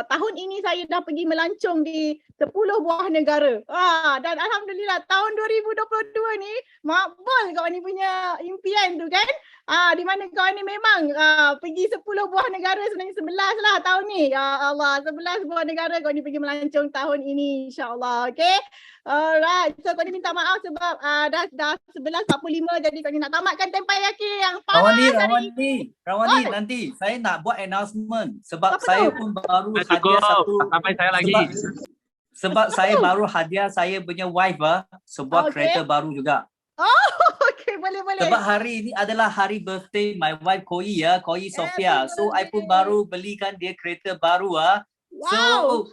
tahun ini saya dah pergi melancong di 10 buah negara. Dan alhamdulillah tahun 2022 ni makbul Kak Wani punya impian tu kan. Di mana Kak Wani memang pergi 10 buah negara, sebenarnya 11 lah tahun ni. Ya Allah, 11 buah negara Kak Wani pergi melancong tahun ini, insya-Allah. Alright, so Kak Wani minta maaf sebab dah 11.45, jadi Kak Wani nak tamatkan Tempayaki yang panas hari ini. Rawani, nanti saya nak buat announcement sebab saya pun baru hadiah satu. Sampai saya lagi. Sebab saya baru hadiah saya punya wife sebuah kereta baru juga. Boleh. Sebab hari ini adalah hari birthday my wife Koi Sofia. So I pun baru belikan dia kereta baru So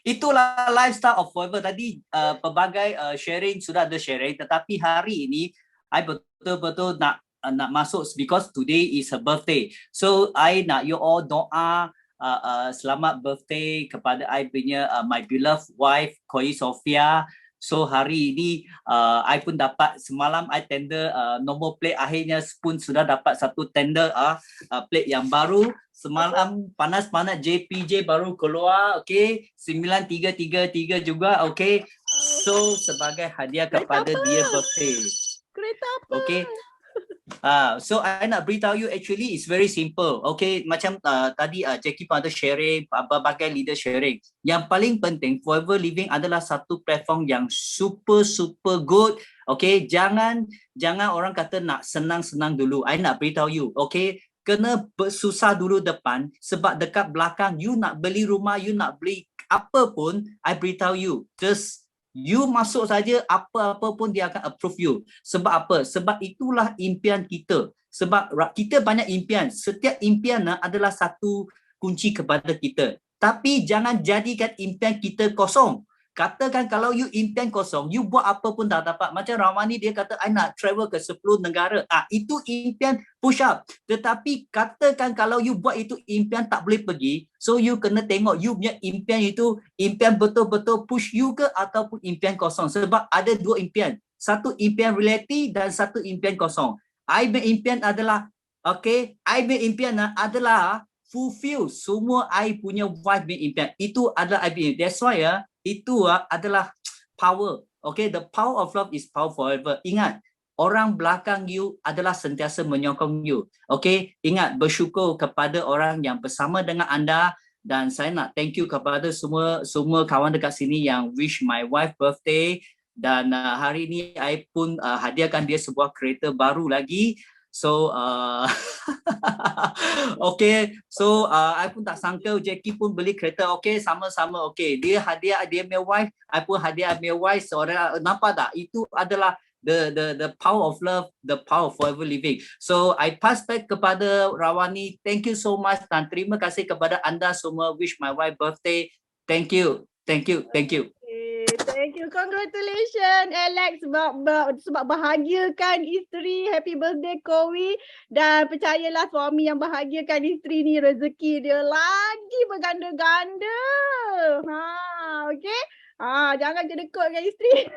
itulah lifestyle of Forever. Tadi pelbagai sharing sudah ada sharing, tetapi hari ini I betul-betul nak masuk because today is her birthday. So I nak you all doa selamat birthday kepada I punya my beloved wife Koi Sofia. So hari ini I pun dapat, semalam I tender nombor plate, akhirnya pun sudah dapat satu tender plate yang baru. Semalam panas-panas JPJ baru keluar, 9333 juga, So sebagai hadiah kepada dia birthday. Kereta apa? So I nak beritahu you, actually it's very simple. Macam tadi Jackie pun ada sharing, berbagai leader sharing. Yang paling penting, Forever Living adalah satu platform yang super good. Jangan orang kata nak senang-senang dulu. I nak beritahu you, kena bersusah dulu depan, sebab dekat belakang you nak beli rumah, you nak beli apa pun, I beritahu you, just you masuk saja, apa-apa pun dia akan approve you. Sebab apa? Sebab itulah impian kita. Sebab kita banyak impian. Setiap impian adalah satu kunci kepada kita. Tapi jangan jadikan impian kita kosong. Katakan kalau you impian kosong, you buat apa pun tak dapat. Macam Rawani dia kata, I nak travel ke 10 negara. Itu impian push up. Tetapi katakan kalau you buat itu impian tak boleh pergi, so you kena tengok you punya impian itu, impian betul-betul push you ke ataupun impian kosong. Sebab ada dua impian. Satu impian reality dan satu impian kosong. I punya impian adalah, I punya impian adalah fulfill semua I punya wife punya impian. Itu adalah I punya. That's why itu adalah power. The power of love is power forever. Ingat, orang belakang you adalah sentiasa menyokong you. Ingat, bersyukur kepada orang yang bersama dengan anda. Dan saya nak thank you kepada semua kawan dekat sini yang wish my wife birthday. Dan hari ini I pun hadiahkan dia sebuah kereta baru lagi. So I pun tak sangka Jackie pun beli kereta. Sama-sama. Dia hadiah dia my wife, I pun hadiah my wife. Seorang, nampak tak? Itu adalah the power of love, the power of Forever Living. So I pass back kepada Rawani. Thank you so much dan terima kasih kepada anda semua wish my wife birthday. Thank you. Thank you. Congratulations Alex sebab bahagiakan isteri. Happy birthday Koi. Dan percayalah suami yang bahagiakan isteri ni rezeki dia lagi berganda-ganda. Jangan cedekut dengan isteri.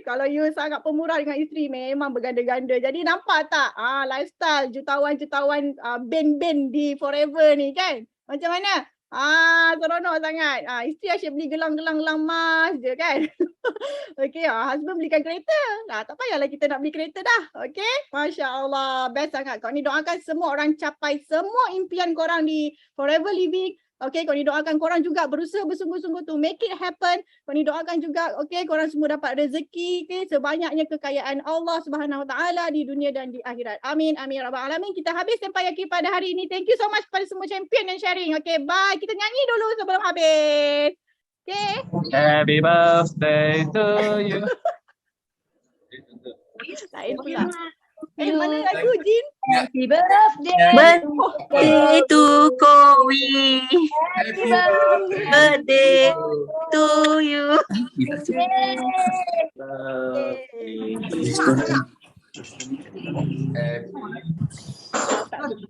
Kalau you sangat pemurah dengan isteri, memang berganda-ganda. Jadi nampak tak lifestyle jutawan-jutawan band-band di Forever ni kan? Macam mana? Seronok sangat. Isteri asyik beli gelang-gelang emas je kan. Okey, husband belikan kereta. Tak payahlah kita nak beli kereta dah. Okey, Masya Allah. Best sangat. Kau ni doakan semua orang capai semua impian korang di Forever Living. Okey, kau ni doakan korang juga berusaha bersungguh-sungguh to make it happen. Kau ni doakan juga, okey, korang semua dapat rezeki, okey, sebanyaknya kekayaan Allah Subhanahu Wa Taala di dunia dan di akhirat. Amin, amin, rabbal alamin. Kita habis sampai akhir pada hari ini. Thank you so much kepada semua champion yang sharing. Okey, bye. Kita nyanyi dulu sebelum habis. Okey. Happy birthday to you. Lain pula. Mana lagu Jin? Happy birthday to Kowi. Happy Birthday to you.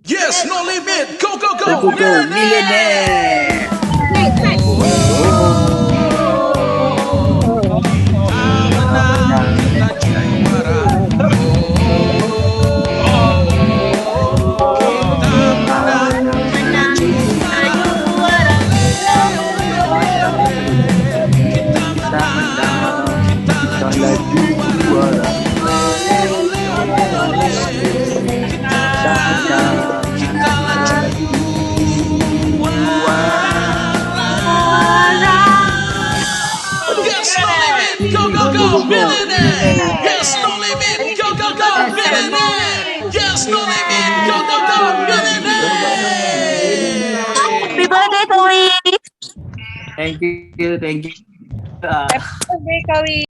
Yes, no limit. Go, go, go. Go, go, millionaire. Go, go, go, millionaire. Yes, no limit. Go, go, go, millionaire. Yes, no limit. Go, go, go, millionaire. Happy birthday, Kowi. Thank you, thank you. Happy birthday, Kowi.